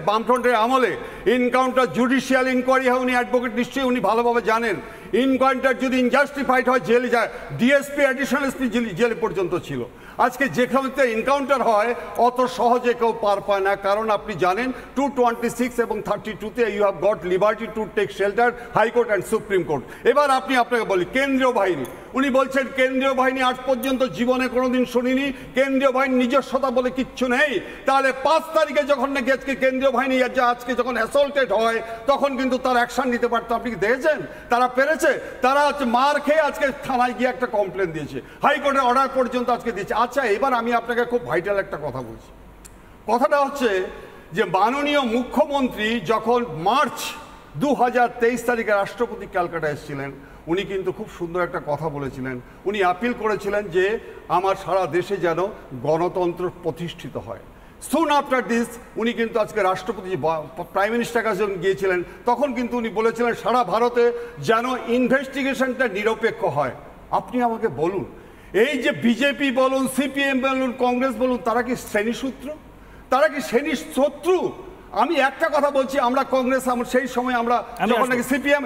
বামফ্রন্টের আমলে ইনকাউন্টার জুডিশিয়াল ইনকোয়ারি হয়, উনি অ্যাডভোকেট নিশ্চয়ই উনি ভালোভাবে জানেন। ইনকাউন্টার যদি ইনজাস্টিফাইড হয় জেলে যায়, ডিএসপি অ্যাডিশনাল এসপি জেলে পর্যন্ত ছিল। আজকে যেখানে এনকাউন্টার হয় অত সহজে কেউ পার পায় না, কারণ আপনি জানেন 226 এবং 32-তে you have got liberty to take shelter, High Court and Supreme Court. এবার আপনাকে বলি কেন্দ্রীয় বাহিনী, উনি বলছেন কেন্দ্রীয় বাহিনী আজ পর্যন্ত জীবনে কোনোদিন শুনিনি, কেন্দ্রীয় বাহিনীর নিজস্বতা বলে কিচ্ছু নেই। তাহলে 5 তারিখে যখন নাকি আজকে কেন্দ্রীয় বাহিনী আজকে যখন অ্যাসল্টেড হয় তখন কিন্তু তারা অ্যাকশন নিতে পারতো। আপনি কি দেখেছেন তারা পেরেছে? তারা মার খেয়ে আজকে থানায় গিয়ে একটা কমপ্লেন দিয়েছে, হাইকোর্টের অর্ডার পর্যন্ত আজকে দিয়েছে। আচ্ছা, এবার আমি আপনাকে খুব ভাইটাল একটা কথা বলছি। কথাটা হচ্ছে যে মাননীয় মুখ্যমন্ত্রী যখন মার্চ 2023 তারিখে রাষ্ট্রপতি ক্যালকাটা এসেছিলেন, উনি কিন্তু খুব সুন্দর একটা কথা বলেছিলেন। উনি আপিল করেছিলেন যে আমার সারা দেশে যেন গণতন্ত্র প্রতিষ্ঠিত হয়। সুন আফটার দিস উনি কিন্তু আজকে রাষ্ট্রপতি প্রাইম মিনিস্টার কাছে গিয়েছিলেন, তখন কিন্তু উনি বলেছিলেন সারা ভারতে যেন ইনভেস্টিগেশনটা নিরপেক্ষ হয়। আপনি আমাকে বলুন, এই যে বিজেপি বলুন, সিপিএম বলুন, কংগ্রেস বলুন, তারা কি শ্রেণীসূত্র? তারা কি শ্রেণীর শত্রু? আমি একটা কথা বলছি, আমরা কংগ্রেস সেই সময় আমরা যখন নাকি সিপিএম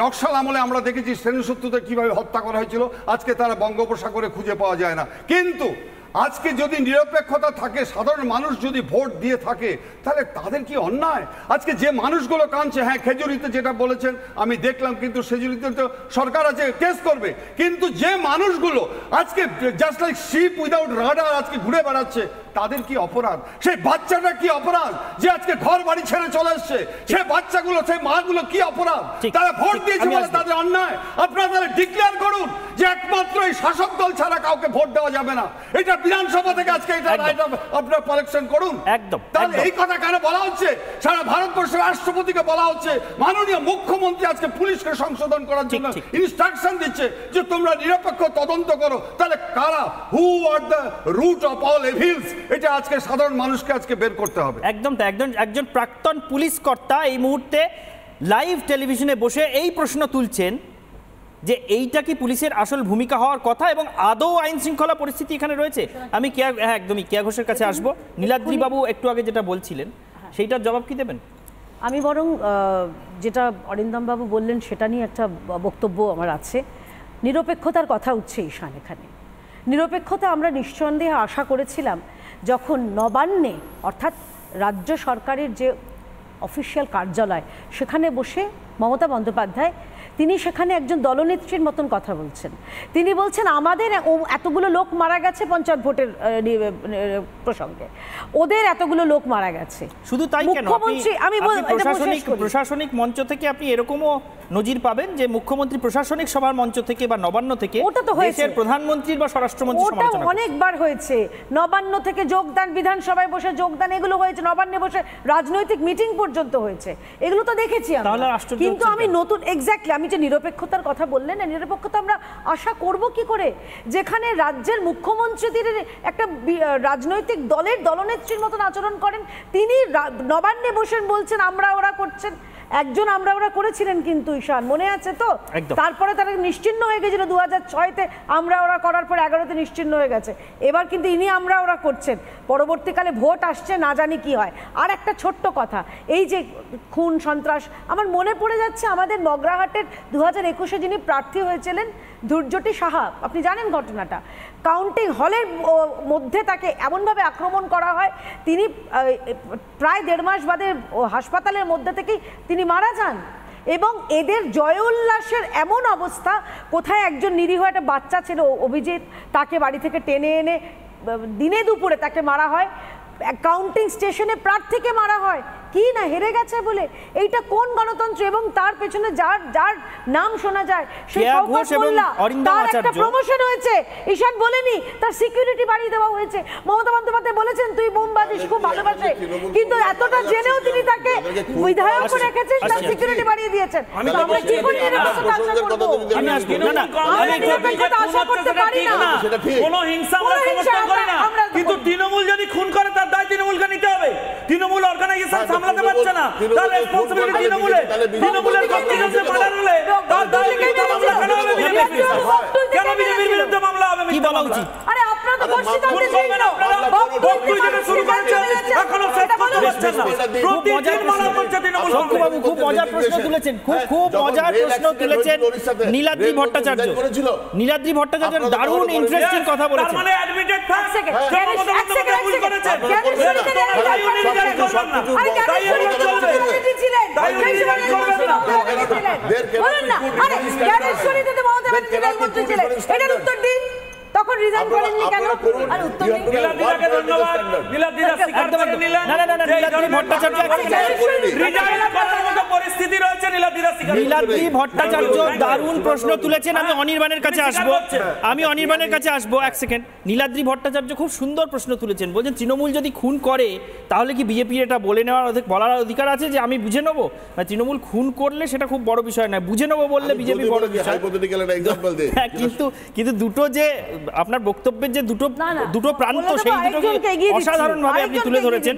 নকশাল আমলে আমরা দেখেছি শ্রেণীশত্রুদের কিভাবে হত্যা করা হয়েছিল, আজকে তারা বঙ্গোপসাগরে খুঁজে পাওয়া যায় না। কিন্তু আজকে যদি নিরপেক্ষতা থাকে, সাধারণ মানুষ যদি ভোট দিয়ে থাকে, তাহলে তাদের কি অন্যায়? আজকে যে মানুষগুলো কাঁদছে, হ্যাঁ খেজুরিতে যেটা বলেছেন আমি দেখলাম, কিন্তু খেজুরিতে তো সরকার আছে কেস করবে, কিন্তু যে মানুষগুলো আজকে just like sheep without radar আজকে ঘুরে বেড়াচ্ছে, তাদের কি অপরাধ? সেই বাচ্চাটা কি অপরাধ যে আজকে ঘর বাড়ি ছেড়ে চলে এসছে? সেই বাচ্চাগুলো, সেই মাগুলো কি অপরাধ? তারা ভোট দিয়েছে বলে তাদের অন্যায়? আপনারা তাহলে ডিক্লেয়ার করুন যে একমাত্র এই শাসক দল ছাড়া কাউকে ভোট দেওয়া যাবে না। এটা বিধানসভা থেকে আজকে এটা আপনারা কালেকশন করুন। একদম। তাহলে এই কথা কেন বলা হচ্ছে? সারা ভারতবর্ষের রাষ্ট্রপতিকে বলা হচ্ছে, মাননীয় মুখ্যমন্ত্রী আজকে পুলিশকে সংশোধন করার জন্য ইনস্ট্রাকশন দিচ্ছে যে তোমরা নিরপেক্ষ তদন্ত করো। তাহলে কারা, who are the root of all evils, এটা আজকে সাধারণ মানুষকে আজকে বের করতে হবে। একদম। একজন প্রাক্তন পুলিশ কর্তা এই মুহূর্তে লাইভ টেলিভিশনে বসে এই প্রশ্ন তুলছেন যে এইটা কি পুলিশের আসল ভূমিকা হওয়ার কথা, এবং আদৌ আইন শৃঙ্খলা পরিস্থিতি এখানে রয়েছে? আমি একদমই কেয়া ঘোষের কাছে আসবো। নীলাদ্রি বাবু একটু আগে যেটা বলছিলেন সেইটার জবাব কি দেবেন? আমি বরং যেটা অরিন্দম বাবু বললেন সেটা নিয়ে একটা বক্তব্য আমার আছে। নিরপেক্ষতার কথা উঠছে ঈশান এখানে। নিরপেক্ষতা আমরা নিঃসন্দেহে আশা করেছিলাম যখন নবান্নে, অর্থাৎ রাজ্য সরকারের যে অফিসিয়াল কার্যালয়, সেখানে বসে মমতা বন্দ্যোপাধ্যায় তিনি সেখানে একজন দলনেত্রীর মতন কথা বলছেন। তিনি বলছেন আমাদের এতগুলো লোক মারা গেছে পঞ্চায়েত ভোটের প্রসঙ্গে, ওদের এতগুলো লোক মারা গেছে। শুধু তাই কেন, আমি প্রশাসনিক মঞ্চ থেকে আপনি এরকমও নজির পাবেন যে মুখ্যমন্ত্রী প্রশাসনিক সভার মঞ্চ থেকে বা নবান্ন থেকে দেশের প্রধানমন্ত্রীর বা স্বরাষ্ট্রমন্ত্রীর সমালোচনা করেন। অনেকবার হয়েছে, নবান্ন থেকে যোগদান, বিধানসভায় বসে যোগদান, এগুলো হয়েছে, নবান্নে বসে রাজনৈতিক মিটিং পর্যন্ত হয়েছে, এগুলো তো দেখেছি আমরা। কিন্তু আমি নতুন এক্স্যাক্টলি আমি যে নিরপেক্ষতার কথা বললেন না, নিরপেক্ষতা আমরা আশা করব কি করে যেখানে রাজ্যের মুখ্যমন্ত্রীদের একটা রাজনৈতিক দলের দলনেত্রীর মতন আচরণ করেন, তিনি নবান্নে বসেন বলছেন আমরা ওরা করছেন। একজন আমরা ওরা করেছিলেন কিন্তু ঈশান, মনে আছে তো? তারপরে তারা নিশ্চিহ্ন হয়ে গেছিল 2006-তে, আমরা ওরা করার পর 11-তে নিশ্চিহ্ন হয়ে গেছে। এবার কিন্তু ইনি আমরা ওরা করছেন, পরবর্তীকালে ভোট আসছে, না জানি কি হয়। আর একটা ছোট্ট কথা, এই যে খুন সন্ত্রাস, আমার মনে পড়ে যাচ্ছে আমাদের মগরাহাটের 2021-এ যিনি প্রার্থী হয়েছিলেন দুর্যটি সাহা, আপনি জানেন ঘটনাটা, কাউন্টিং হলের মধ্যে তাকে এমনভাবে আক্রমণ করা হয়, তিনি প্রায় 1.5 মাস বাদে হাসপাতালের মধ্যে থেকেই তিনি মারা যান। এবং এদের জয় উল্লাসের এমন অবস্থা, কোথায় একজন নিরীহ একটা বাচ্চা ছিল অভিজিৎ, তাকে বাড়ি থেকে টেনে এনে দিনে দুপুরে তাকে মারা হয়, কাউন্টিং স্টেশনে প্রার্থীকে মারা হয়, কি না হেরে গেছে বলে। এইটা কোন গণতন্ত্র? এবং তার পেছনে যার যার নাম শোনা যায় সে শওকত মোল্লা, তার একটা প্রমোশন হয়েছে, ঈশান বলেনি, তার সিকিউরিটি বাড়িয়ে দেওয়া হয়েছে। মমতা বন্দ্যোপাধ্যায় বলেছেন তুই বোম বাঁধিস, খুব ভালোবাসে, কিন্তু এতটা জেনেও তিনি তাকে বিধায়ক রেখেছেন, তার সিকিউরিটি বাড়িয়ে দিয়েছেন। আমরা কি করে এর আশা করব? আমি আসবো না, আশা করতে পারি না। কোনো হিংসা আমরা সমর্থন করি না, কিন্তু তৃণমূল যদি খুন করে তার দায় তৃণমূলকে নিতে হবে। তৃণমূল অর্গানাইজেশন সামলাতে পারছে না, তার রেসপন্সিবিলিটি তৃণমূলের। তৃণমূলের কর্তৃপক্ষে মার্ডার হলে তার দায় নিতে মামলা কেন হবে? কেন বিজেপির বিরুদ্ধে মামলা হবে? কি বলা উচিত? আরে আপনারা তো বর্ষিকান্তে করবেন, আপনারা বক্তব্য যেটা শুরু করেছেন এখনো শেষ করতে পারছেন না। প্রতিদিন মামলা করছে তৃণমূল। শঙ্কুবাবু খুব মজার প্রশ্ন তুলেছেন, খুব মজার প্রশ্ন তুলেছেন নীলাদ্রি ভট্টাচার্য। নীলাদ্রি ভট্টাচার্য দারুণ ইন্টারেস্টিং কথা বলেছেন। তার মানে অ্যাডমিটেড ফ্যাক্ট ভুল করেছেন। তখন রিজাইন করেননি কেন? আর উত্তর নীলাদ্রিকে ধন্যবাদ। নীলাদ্রিরা স্বীকার করে নিলেন। নীলাদ্রি ভট্টাচার্য রিজাইন করার মতো পরিস্থিতি রয়েছে, নীলাদ্রিরা স্বীকার করে। নীলাদ্রি ভট্টাচার্য দারুণ প্রশ্ন তুলেছেন। আমি অনির্বাণের কাছে আসবো, এক সেকেন্ড। নীলাদ্রি ভট্টাচার্য খুব সুন্দর প্রশ্ন তুলেছেন, বলছেন তৃণমূল যদি খুন করে তাহলে কি বিজেপির এটা বলার অধিকার আছে যে আমি বুঝে নেবো? তৃণমূল খুন করলে সেটা খুব বড় বিষয় নয়, বুঝে নেবো বললে বিজেপি বড় বিষয়। কিন্তু দুটো যে আপনার বক্তব্যের যে দুটো প্রান্ত, সেই দুটো অসাধারণ ভাবে আপনি তুলে ধরেছেন।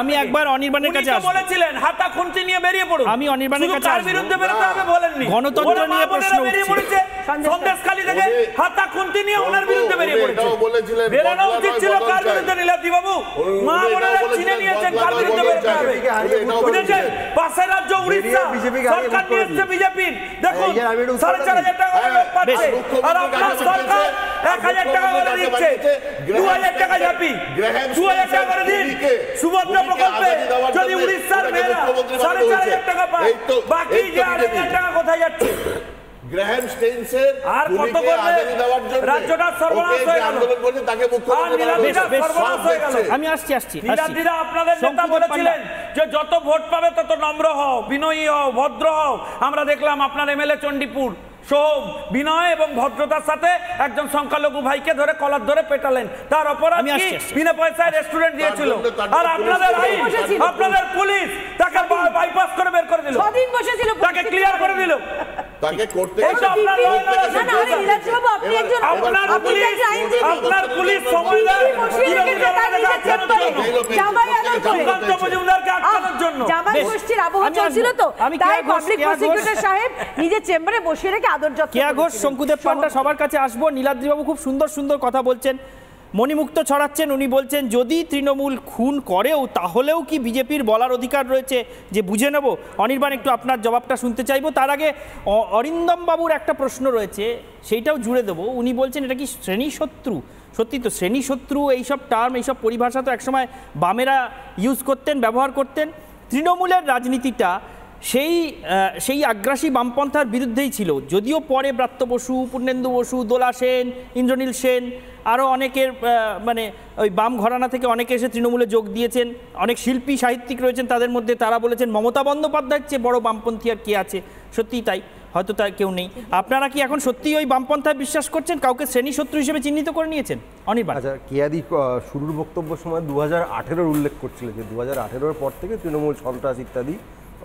আমি একবার অনির্বাণের কাছে আসবো। বলেছিলেন হাতা খুন্তি নিয়ে বেরিয়ে পড়ুন। আমি অনির্বাণের কাছে আসবো। বিরুদ্ধে বেরোতে হবে বলেননি। গণতন্ত্র নিয়ে প্রশ্ন উঠছে, সন্দেশখালী থেকে হাতা খুন্তি নিয়ে ওনার বিরুদ্ধে বেরিয়ে পড়েছে। বেরোনো উচিত ছিল কার বিরুদ্ধে? নীলাদ্রি বাবু মা বোনেরা চিনে নিয়েছেন কার বিরুদ্ধে বেরোতে হবে। বুঝেছেন? পাশের রাজ্য উড়িষ্যা সরকার নিয়ে এসছে বিজেপির, দেখুন 4,500 টাকা করে লোক পাচ্ছে, আর আপনার সরকার 1,000 টাকা করে দিচ্ছে। 2,000 টাকা ঝাঁপি, 2,000 টাকা করে দিন সুভদ্রা প্রকল্পে। যদি উড়িষ্যার মেয়েরা 4,500 টাকা পায়, বাকি যে 8,000 টাকা কোথায় যাচ্ছে? গ্রাহাম স্টেইনসের আর কত করবে? রাজ্যটা সর্বনাশ হয়ে গেল। আমি আসছি। নীলাদ্রিরা আপনাদের নেতা বলেছিলেন যে যত ভোট পাবে তত নম্র হও, বিনয়ী হও, ভদ্র হও। আমরা দেখলাম আপনার এমএলএ চণ্ডীপুর সোম বিনয় এবং ভদ্রতার সাথে একজন সংখ্যালঘু ভাইকে ধরে কলার ধরে পেটালেন, তার অপরাধ কি? বিনা পয়সায় রেস্টুরেন্ট দিয়েছিল। আর আপনাদের আইন, আপনাদের পুলিশ তাকে বাইপাস করে বের করে দিল, 6 দিন বসেছিল, তাকে ক্লিয়ার করে দিল। তাকে করতে আপনার পুলিশ সময় দেয় আটকানোর জন্য। জামাই গোষ্ঠীর আবহ চলছিল তো, তাই পাবলিক প্রসিকিউটর সাহেব নিজের চেম্বারে বসিয়ে রেখে আদর যত্ন। কেয়া ঘোষ, শঙ্কুদেব পান্ডা সবার কাছে আসবো। নীলাদ্রি বাবু খুব সুন্দর সুন্দর কথা বলছেন, মণিমুক্ত ছড়াচ্ছেন। উনি বলছেন যদি তৃণমূল খুন করেও তাহলেও কি বিজেপির বলার অধিকার রয়েছে যে বুঝে নেব? অনির্বাণ, একটু আপনার জবাবটা শুনতে চাইবো। তার আগে অরিন্দম বাবুর একটা প্রশ্ন রয়েছে, সেইটাও জুড়ে দেবো। উনি বলছেন এটা কি শ্রেণী শত্রু? সত্যি তো শ্রেণী শত্রু এইসব টার্ম, এইসব পরিভাষা তো একসময় বামেরা ইউজ করতেন, ব্যবহার করতেন। তৃণমূলের রাজনীতিটা সেই আগ্রাসী বামপন্থার বিরুদ্ধেই ছিল, যদিও পরে ব্রাত্য বসু, পূর্ণেন্দু বসু, দোলা সেন, ইন্দ্রনীল সেন, আরও অনেকের ওই বাম ঘরানা থেকে অনেকে এসে তৃণমূলে যোগ দিয়েছেন। অনেক শিল্পী সাহিত্যিক রয়েছেন তাদের মধ্যে, তারা বলেছেন মমতা বন্দ্যোপাধ্যায়ের চেয়ে বড় বামপন্থী আর কে আছে? সত্যিই তাই, হয়তো তার কেউ নেই। আপনারা কি এখন সত্যিই ওই বামপন্থায় বিশ্বাস করছেন? কাউকে শ্রেণী শত্রু হিসেবে চিহ্নিত করে নিয়েছেন? অনির্বাণ, আচ্ছা, কেয়াদি শুরুর বক্তব্য সময় 2018 উল্লেখ করছিল যে 2018 পর থেকে তৃণমূল সন্ত্রাস ইত্যাদি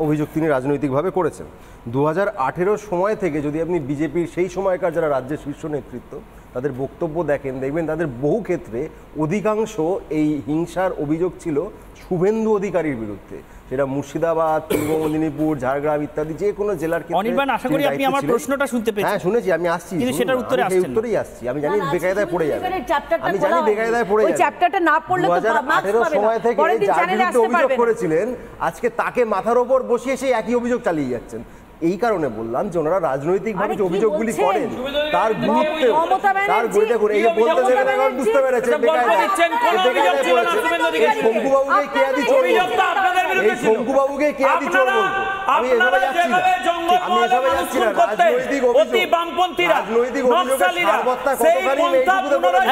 অভিযোগ তিনি রাজনৈতিকভাবে করেছেন। 2018 সময় থেকে যদি আপনি বিজেপির সেই সময়কার যারা রাজ্যের শীর্ষ নেতৃত্ব তাদের বক্তব্য দেখবেন তাদের বহু ক্ষেত্রে অধিকাংশ এই হিংসার অভিযোগ ছিল শুভেন্দু অধিকারীর বিরুদ্ধে, সেটা মুর্শিদাবাদ, পূর্ব মেদিনীপুর, ঝাড়গ্রাম ইত্যাদি যে কোনো জেলার ক্ষেত্রে। অনির্বাণ, আশা করি আপনি আমার প্রশ্নটা শুনতে পেয়েছেন। হ্যাঁ, শুনেছি, আমি আসছি, কিন্তু সেটার উত্তরে আসছেন না। উত্তরেই আসছি। আমি জানি বেকায়দায় পড়ে যাবে, আমি জানি বেকায়দায় পড়ে যাবে। ওই চ্যাপ্টারটা না পড়লে তো 2018 সময় থেকে যার বিরুদ্ধে অভিযোগ করেছিলেন আজকে তাকে মাথার ওপর বসিয়ে সেই একই অভিযোগ চালিয়ে যাচ্ছেন। এই কারণে বললাম যে ওনারা রাজনৈতিকভাবে যে অভিযোগগুলি করেন তার গুরুত্ব দেখুন, এই যে বলতে দেবেন এখন বুঝতে পেরেছেন শঙ্কুবাবুকে কেয়াদি চোর বলতো, এই শঙ্কুবাবুকে কেয়াদি চোর বলতো। আমি এভাবে যাচ্ছি না, রাজনৈতিক অভিযোগ সারবত্তা কতখানি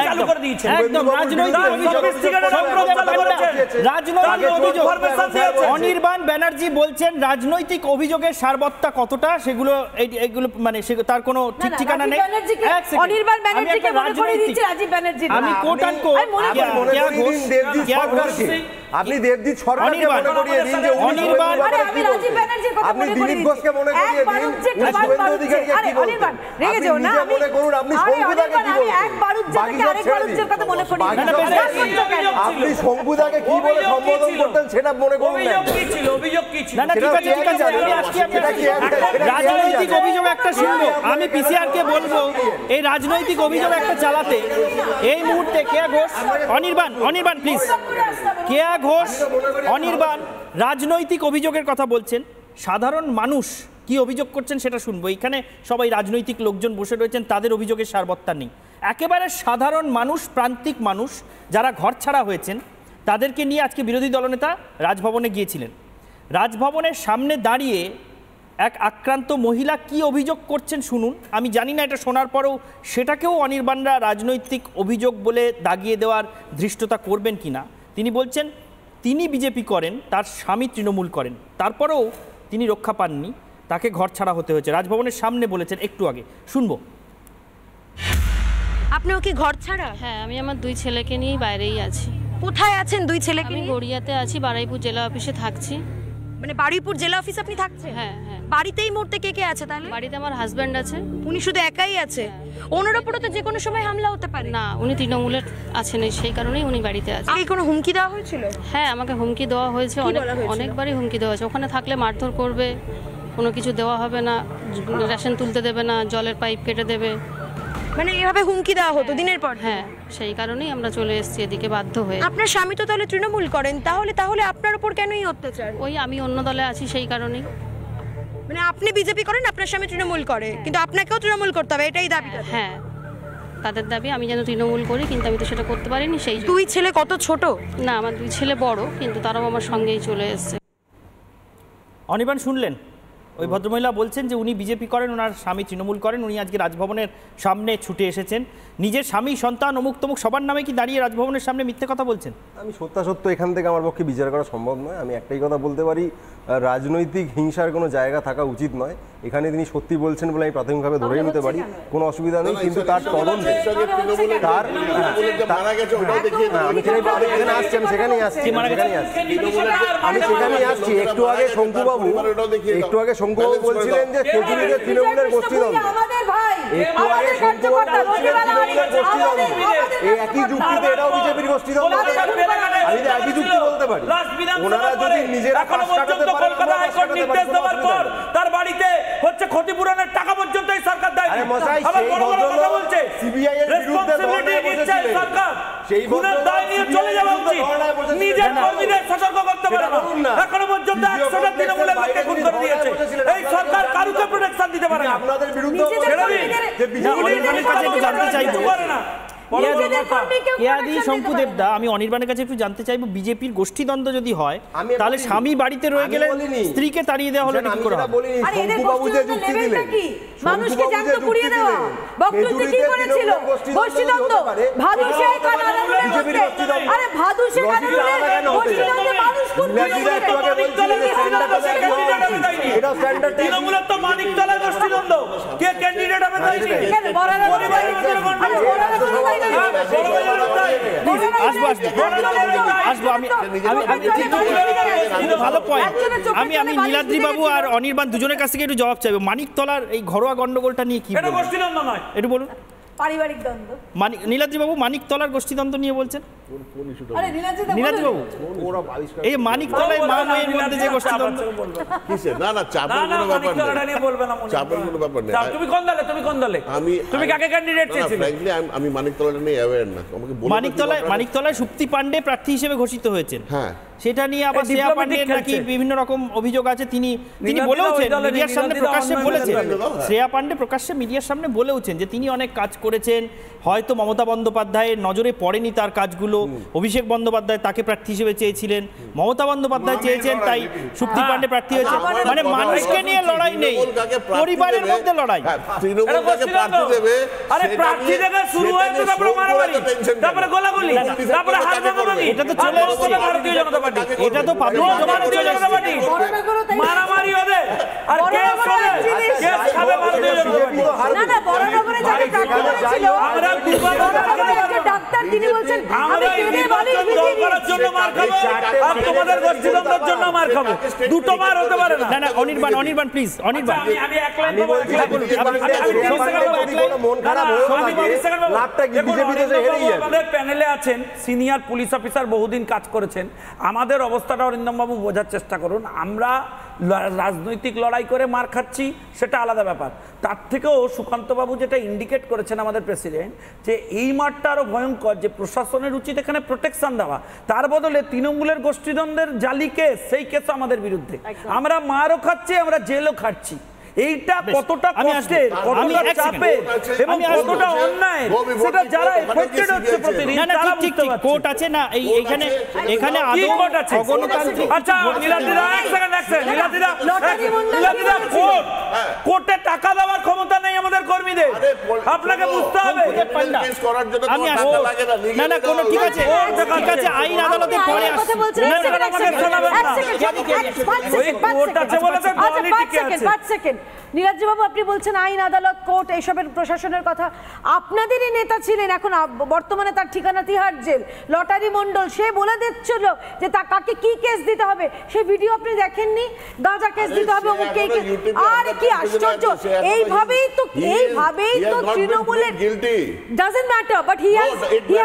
অনির্বাণ ব্যানার্জি বলছেন রাজনৈতিক অভিযোগের সারবত্তা কতটা সেগুলো এগুলো মানে তার কোনো ঠিক ঠিকানা নেই। অনির্বাণ ব্যানার্জিকে মনে করিয়ে দিচ্ছে রাজীব ব্যানার্জি। আমি কোট অ্যান্ড কোট আপনি দেবজিৎ সরকারকে মনে করিয়ে দিন যে অনির্বাণ, আমি রাজীব ব্যানার্জির কথা আপনি মনে করিয়ে দিলীপ ঘোষকে মনে করিয়ে দিন, শুভেন্দু অধিকারীকে কি বলছেন, আপনি নিজে মনে করুন আপনি শঙ্কুদাকে কি বলছেন, আপনি শঙ্কুদাকে কি বলে সম্বোধন করতেন সেটা মনে করুন না। রাজনৈতিক অভিযোগ একটা শুনবো, আমি পিসিআর কে বলবো এই রাজনৈতিক অভিযোগ একটা চালাতে এই মুহূর্তে কেয়া ঘোষ, অনির্বাণ প্লিজ, কেয়া ঘোষ, অনির্বাণ রাজনৈতিক অভিযোগের কথা বলছেন, সাধারণ মানুষ কি অভিযোগ করছেন সেটা শুনবো। এখানে সবাই রাজনৈতিক লোকজন বসে রয়েছেন, তাদের অভিযোগের সারবত্তা নেই। একেবারে সাধারণ মানুষ, প্রান্তিক মানুষ যারা ঘর ছাড়া হয়েছেন তাদেরকে নিয়ে আজকে বিরোধী দলনেতা রাজভবনে গিয়েছিলেন। রাজভবনের সামনে দাঁড়িয়ে এক আক্রান্ত মহিলা কি অভিযোগ করছেন শুনুন। আমি জানি না এটা শোনার পরেও সেটাকেও অনির্বাণরা রাজনৈতিক অভিযোগ বলে দাগিয়ে দেওয়ার ধৃষ্টতা করবেন কিনা। তিনি বলছেন তিনি বিজেপি করেন, তার স্বামী তৃণমূল করেন, তারপরেও তিনি রক্ষা পাননি, তাকে ঘর ছাড়া হতে হয়েছে। রাজভবনের সামনে বলেছেন, একটু আগে শুনবো। আপনিও কি ঘর ছাড়া? হ্যাঁ, আমি আমার দুই ছেলেকে নিয়েই বাইরেই আছি। কোথায় আছেন দুই ছেলেকে? আমি গড়িয়াতে আছি, বারুইপুর জেলা অফিসে থাকছি। মানে বারুইপুর জেলা অফিসে আপনি থাকছেন? হ্যাঁ হ্যাঁ। বাড়িতে এই মুহূর্তে কে কে আছে তাহলে? বাড়িতে আমার হাজব্যান্ড আছে। উনি শুধু একাই আছে? ওনার উপরে তো যে কোনো সময় হামলা হতে পারে। না, উনি তৃণমূলের আছেন, সেই কারণেই উনি বাড়িতে আছেন। আগে কোনো হুমকি দেওয়া হয়েছিল? হ্যাঁ, আমাকে হুমকি দেওয়া হয়েছে, অনেকবারই হুমকি দেওয়া হয়েছে। ওখানে থাকলে মারধর করবে, কোনো কিছু দেওয়া হবে না, রেশন তুলতে দেবে না, জলের পাইপ কেটে দেবে, মানে এভাবে হুমকি দেওয়া হতো দিনের পর? হ্যাঁ, সেই কারণেই আমরা চলে এসেছি এদিকে বাধ্য হয়ে। আপনার স্বামী তো তাহলে তৃণমূল করেন, তাহলে আপনার উপর কেন এই অত্যাচার? ওই আমি অন্য দলে আছি সেই কারণেই। মানে আপনি বিজেপি করেন, আপনার স্বামী তৃণমূল করে, কিন্তু আপনাকেও তৃণমূল করতে হবে, এটাই দাবি? হ্যাঁ, তাদের দাবি আমি যেন তৃণমূল করি, কিন্তু আমি তো সেটা করতে পারিনি। সেই দুই ছেলে কত ছোট? না, আমার দুই ছেলে বড়, কিন্তু তারাও আমার সঙ্গেই চলে এসছে। অনির্বাণ শুনলেন, ওই ভদ্রমহিলা বলছেন যে উনি বিজেপি করেন, ওনার স্বামী তৃণমূল করেন, উনি আজকে রাজভবনের সামনে ছুটে এসেছেন। নিজের স্বামী, সন্তান, অমুক তমুক সবার নামে কি দাঁড়িয়ে রাজভবনের সামনে মিথ্যে কথা বলছেন? আমি সত্য এখান থেকে আমার পক্ষে বিচার করা সম্ভব নয়। আমি একটাই কথা বলতে পারি, রাজনৈতিক হিংসার কোনো জায়গা থাকা উচিত নয়। এখানে তিনি সত্যি বলছেন বলে আমি প্রাথমিকভাবে ধরেই নিতে পারি, কোনো অসুবিধা নেই। কিন্তু তার তদন্তে আমি সেখানেই আসছি। একটু আগে শঙ্কুবাবু বলছিলেন যে খেজুরিতে তৃণমূলের গোষ্ঠীদ্বন্দ্ব, একটু আগে শঙ্কুবাবু বলছিলেন তৃণমূলের গোষ্ঠীদ্বন্দ্ব, এই একই যুক্তিতে এটাও বিজেপির গোষ্ঠীদ্বন্দ্ব। আমি তো একই যুক্তি বলতে পারি। ওনারা যদি নিজেরা কাজ কাটাতে পারে, তার বাড়িতে হচ্ছে ক্ষতিপূরণের টাকা পর্যন্ত এই সরকার দেয়। আবার বড় বড় কথা বলছে, সিবিআই এর বিরুদ্ধে সরকার সেই গুণের দায় নিয়ে চলে যাওয়া উচিত। নিজের কর্মীদের সতর্ক করতে পারে না। এখনো পর্যন্ত 100টা তৃণমূলের লোককে খুন করে দিয়েছে। এই সরকার কারুকে প্রোটেকশন দিতে পারে না। আপনাদের বিরুদ্ধে জানতে চাইবো শঙ্কুদেবদা, আমি অনির্বাণের কাছে একটু জানতে চাইবো, বিজেপির গোষ্ঠীদ্বন্দ্ব যদি হয় তাহলে স্বামী বাড়িতে রয়ে গেলে স্ত্রীকে তাড়িয়ে দেওয়া হলো কি করে? শঙ্কুবাবু যে যুক্তি দিলেন, মানুষকে জ্যান্ত পুড়িয়ে দেওয়া, বক্তব্য কি করেছিল? গোষ্ঠীদ্বন্দ্ব, ভাদু শেখ আর আনন্দের মধ্যে, আরে ভাদু শেখ আর আনন্দের গোষ্ঠীদ্বন্দ্বে মানুষ খুন তৃণমূলের তো মানিকতলা গোষ্ঠীদ্বন্দ্ব, কে ক্যান্ডিডেট হবে দেয়নি? ভালো পয়েন্ট। আমি নীলাদ্রি বাবু আর অনির্বাণ দুজনের কাছ থেকে একটু জবাব চাইবো। মানিকতলার এই ঘরোয়া গন্ডগোলটা নিয়ে কি একটু বলুন। পারিবারিক দ্বন্দ্ব। নীলাদ্রি বাবু মানিকতলার গোষ্ঠীদ্বন্দ্ব নিয়ে বলছেন। নীলাদ্রি বাবু, এই মানিকতলায় মা মেয়ের মধ্যে যে গোষ্ঠীদ্বন্দ্ব, না না চাপের কোনো ব্যাপার নেই, চাপের কোনো ব্যাপার নেই। তুমি কোন দলে? তুমি কাকে ক্যান্ডিডেট চেয়েছিলে? ফ্র্যাঙ্কলি আমি মানিকতলাটা নিয়ে অ্যাওয়্যার না। আমাকে মানিকতলায় সুপ্তি পান্ডে প্রার্থী হিসেবে ঘোষিত হয়েছেন। হ্যাঁ, সেটা নিয়ে আবার শ্রেয়া পাণ্ডের নাকি বিভিন্ন রকম অভিযোগ আছে। তিনি বলেওছেন, মিডিয়ার সামনে প্রকাশ্যে বলেছেন, শ্রেয়া পাণ্ডে প্রকাশ্যে মিডিয়ার সামনে বলেওছেন যে তিনি অনেক কাজ করেছেন, হয়তো মমতা বন্দ্যোপাধ্যায়ের নজরে পড়েনি তার কাজগুলো। অভিষেক বন্দ্যোপাধ্যায় তাকে প্রার্থী হিসেবে চেয়েছিলেন, মমতা বন্দ্যোপাধ্যায় চেয়েছেন, তাই সুপ্তি পাণ্ডে প্রার্থী হয়েছে। মানে মানুষকে নিয়ে লড়াই নেই, পরিবারের মধ্যে লড়াই। এটা তো চলে আসছে, এটা তো মারামারি হবে আর কেস হবে, কেস খাবে ভারতীয় জনতা পার্টি। না না, বড়নগরে যাকে প্রার্থী করেছিল আমরা ডাক্তার, তিনি বলছেন আমরা নির্বাচন দল করার জন্য মার খাবো আর তোমাদের গোষ্ঠীদ্বন্দ্বের জন্য মার খাবো, দুটো মার হতে পারে না। না না, অনির্বাণ প্লিজ, অনির্বাণ আমি এক লাইন বলবো, মন খারাপ আমাদের প্যানেলে আছেন সিনিয়র পুলিশ অফিসার, বহুদিন কাজ করেছেন। আমাদের অবস্থাটা অরিন্দমবাবু বোঝার চেষ্টা করুন। আমরা রাজনৈতিক লড়াই করে মার খাচ্ছি সেটা আলাদা ব্যাপার, তার থেকেও সুকান্তবাবু যেটা ইন্ডিকেট করেছেন আমাদের প্রেসিডেন্ট, যে এই মারটা আরো ভয়ঙ্কর, যে প্রশাসনের উচিত এখানে প্রোটেকশন দেওয়া, তার বদলে তৃণমূলের গোষ্ঠীদ্বন্দ্বের জালি কেস, সেই কেস আমাদের বিরুদ্ধে। আমরা মারও খাচ্ছি, আমরা জেলও খাচ্ছি। এইটা কতটা কষ্টের, কতটা চাপের এবং কতটা অন্যায়, সেটা যারা এফেক্টেড হচ্ছে প্রতিদিন তারা বুঝতে পারছে। কোর্ট আছে না এখানে আদৌ কোর্ট আছে? অগণতান্ত্রিক। আচ্ছা নীলাদ্রিদা, এক সেকেন্ড, নীলাদ্রিদা, কোর্টে টাকা দেওয়ার ক্ষমতা নেই আমাদের কর্মীদের, আপনাকে বুঝতে হবে। আমি না না কোনো ঠিক আছে, আইন আদালতে পরে আসছে। নীলাদ্রিবাবু, আপনি বলছেন আইন আদালত কোর্ট এইসবের প্রশাসনের কথা, আপনাদেরই নেতা ছিলেন, এখন বর্তমানে তার ঠিকানা তিহার জেল, লটারি মন্ডল, সে বলে দিচ্ছিল যে তা কাকে কি কেস দিতে হবে। সেই ভিডিও আপনি দেখেননি? গাঁজা কেস দিতে হবে, আর কি আশ্চর্য! এইভাবেই তো তৃণমূলের doesn't matter, but he has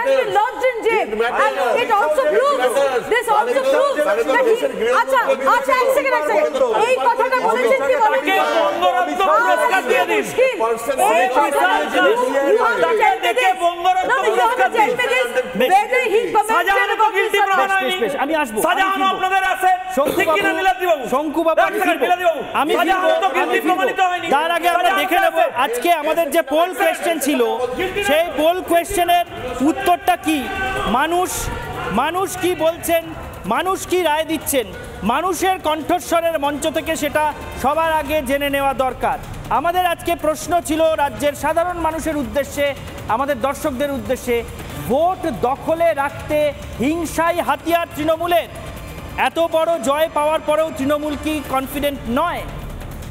been lodged in jail, and it also proves that he, আচ্ছা এক সেকেন্ড, এই কথাটা বলেছেন কি বলেন? পুরস্কার দিয়ে দিন, এই কথা তাকে দেখে বঙ্গরত্ন পুরস্কার দিন। সাজানো তো গিলটি প্রমাণ হয়নি, আমি আসবো, সাজানো আপনাদের আছে, ঠিক কিনা নীলাদ্রিবাবু? শঙ্কুবাবু, আমি সাজানো তো গিলটি প্রমাণিত হয়নি। তার আগে আমরা দেখে নেব আজকে আমাদের যে পোল কোয়েশ্চেন ছিল, সেই পোল কোয়েশ্চেনের উত্তরটা কি, মানুষ কি বলছেন, মানুষ কি রায় দিচ্ছেন, মানুষের কণ্ঠস্বরের মঞ্চ থেকে সেটা সবার আগে জেনে নেওয়া দরকার। আমাদের আজকে প্রশ্ন ছিল রাজ্যের সাধারণ মানুষের উদ্দেশ্যে, আমাদের দর্শকদের উদ্দেশ্যে, ভোট দখলে রাখতে হিংসাই হাতিয়ার তৃণমূলের। এত বড় জয় পাওয়ার পরেও তৃণমূল কি কনফিডেন্ট নয়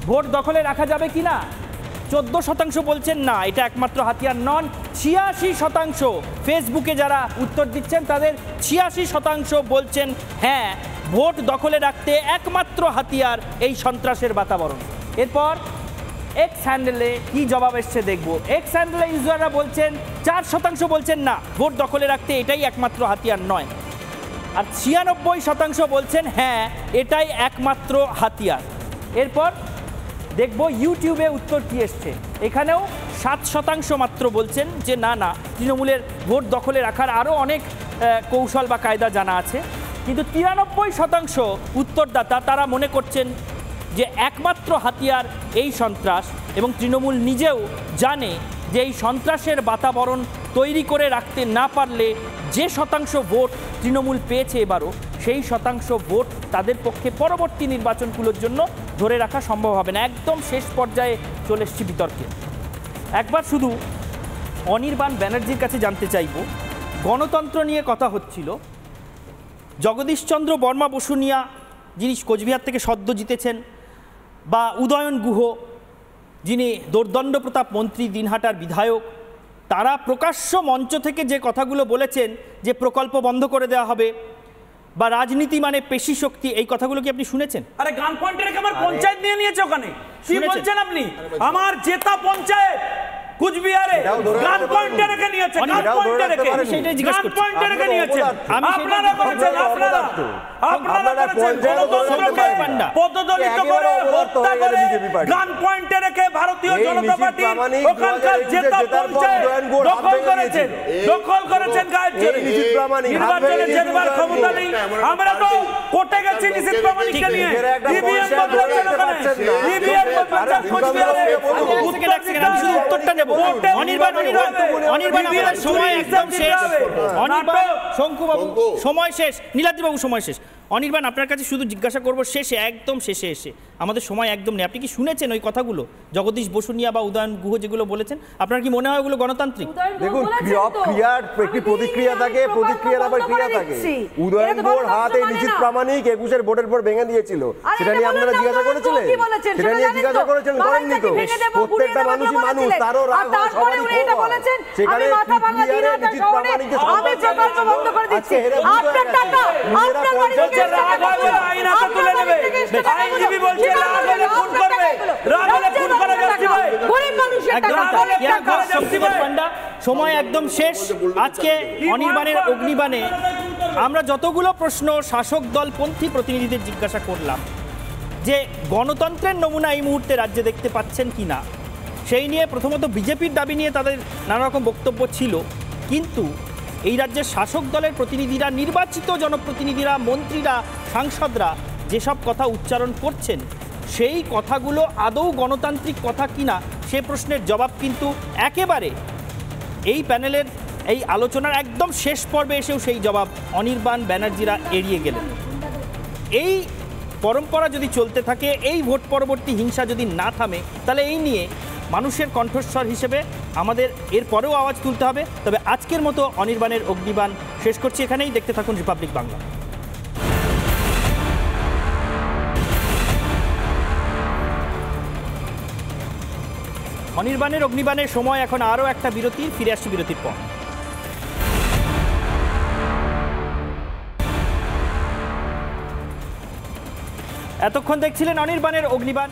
ভোট দখলে রাখা যাবে কি না? 14% বলছেন না, এটা একমাত্র হাতিয়ার নন। 86% ফেসবুকে যারা উত্তর দিচ্ছেন তাদের 86% বলছেন হ্যাঁ, ভোট দখলে রাখতে একমাত্র হাতিয়ার এই সন্ত্রাসের বাতাবরণ। এরপর এক্স হ্যান্ডেলে কি জবাব এসছে দেখব। এক্স হ্যান্ডেলে ইউজাররা বলছেন 4% বলছেন না, ভোট দখলে রাখতে এটাই একমাত্র হাতিয়ার নয়। আর 96% বলছেন হ্যাঁ, এটাই একমাত্র হাতিয়ার। এরপর দেখব ইউটিউবে উত্তর কি এসছে। এখানেও 7% মাত্র বলছেন যে না না, তৃণমূলের ভোট দখলে রাখার আরও অনেক কৌশল বা কায়দা জানা আছে। কিন্তু 93% উত্তরদাতা তারা মনে করছেন যে একমাত্র হাতিয়ার এই সন্ত্রাস, এবং তৃণমূল নিজেও জানে যে এই সন্ত্রাসের বাতাবরণ তৈরি করে রাখতে না পারলে যে শতাংশ ভোট তৃণমূল পেয়েছে এবারও, সেই শতাংশ ভোট তাদের পক্ষে পরবর্তী নির্বাচনগুলোর জন্য ধরে রাখা সম্ভব হবে না। একদম শেষ পর্যায়ে চলে এসেছি বিতর্কে। একবার শুধু অনির্বাণ ব্যানার্জির কাছে জানতে চাইব, গণতন্ত্র নিয়ে কথা হচ্ছিল, জগদীশচন্দ্র বর্মা বসুনিয়া যিনি কোচবিহার থেকে সদ্য জিতেছেন, বা উদয়ন গুহ যিনি দোর্দণ্ড প্রতাপ মন্ত্রী, দিনহাটার বিধায়ক, তারা প্রকাশ্য মঞ্চ থেকে যে কথাগুলো বলেছেন যে প্রকল্প বন্ধ করে দেওয়া হবে বা রাজনীতি মানে পেশি শক্তি, এই কথাগুলো কি আপনি শুনেছেন? আরে গান পয়েন্টে রেখে আমার পঞ্চায়েত নিয়ে নিয়েছে ওখানে, কি বলছেন আপনি? আমার জেতা পঞ্চায়েত কুচবিহারে গান পয়েন্টে রেখে নিয়েছে, গান পয়েন্টে রেখে, গান পয়েন্টে রেখে নিয়েছেন। আপনারা করেছেন, আপনারা করেছেন গণতন্ত্রকে পদদলিত করে হত্যা করে গান পয়েন্টে রেখে ভারতীয় জনতা পার্টি ওখানকার জেতা পৌঁছে দখল করেছেন গায়ের নির্বাচনে জেতবার ক্ষমতা নেই। আমরা তো কোর্টে গেছি নিশীথ প্রামাণিককে নিয়ে, ইভিএম বদলাচ্ছেন ওখানে, ইভিএম বদলাচ্ছেন কুচবিহারে। আমি শুধু উত্তরটা নেব। অনির্বাণ আমাদের সময় একদম শেষ। অনির্বাণ, শঙ্কুবাবু সময় শেষ, নীলাদ্রিবাবু সময় শেষ। অনির্বাণ আপনার কাছে শুধু জিজ্ঞাসা করবো শেষে, একদম শেষে এসে, আমাদের সময় একদম নেই, আপনি কি শুনেছেন ওই কথাগুলো জগদীশ বসুনিয়া বা উদয়ন গুহ যেগুলো বলেছেন? আপনার কি মনে হয় ওগুলো গণতান্ত্রিক? দেখুন, ক্রিয়ার একটি প্রতিক্রিয়া থাকে, প্রতিক্রিয়ার আবার ক্রিয়া থাকে। উদয়ন গুহর হাতে নিশীথ প্রামাণিক 21-এর ভোটের পর ভেঙে দিয়েছিল, সেটা নিয়ে আপনারা জিজ্ঞাসা করেছিলেন? সেটা নিয়ে জিজ্ঞাসা করেছেন? করেননি তো। প্রত্যেকটা মানুষই মানুষ, তারও রাগ হয়, সবারই ক্ষোভ হয়। সেখানে কুচবিহারে নিশীথ প্রামাণিককে আজকে হেরে সময় একদম শেষ। আজকে অনির্বাণের অগ্নিবাণে আমরা যতগুলো প্রশ্ন শাসক দলপন্থী প্রতিনিধিদের জিজ্ঞাসা করলাম যে গণতন্ত্রের নমুনা এই মুহূর্তে রাজ্যে দেখতে পাচ্ছেন কি না, সেই নিয়ে প্রথমত বিজেপির দাবি নিয়ে তাদের নানা রকম বক্তব্য ছিল, কিন্তু এই রাজ্যের শাসক দলের প্রতিনিধিরা, নির্বাচিত জনপ্রতিনিধিরা, মন্ত্রীরা, সাংসদরা যেসব কথা উচ্চারণ করছেন সেই কথাগুলো আদৌ গণতান্ত্রিক কথা কিনা সে প্রশ্নের জবাব কিন্তু একেবারে এই প্যানেলের এই আলোচনার একদম শেষ পর্বে এসেও সেই জবাব অনির্বাণ ব্যানার্জিরা এড়িয়ে গেলেন। এই পরম্পরা যদি চলতে থাকে, এই ভোট পরবর্তী হিংসা যদি না থামে, তাহলে এই নিয়ে মানুষের কণ্ঠস্বর হিসেবে আমাদের এর পরেও আওয়াজ তুলতে হবে। তবে আজকের মতো অনির্বাণের অগ্নিবাণ শেষ করছি এখানেই। দেখতে থাকুন রিপাবলিক বাংলা। অনির্বাণের অগ্নিবাণের সময় এখন আরও একটা বিরতির, ফিরে আসছি বিরতির পর। এতক্ষণ দেখছিলেন অনির্বাণের অগ্নিবাণ।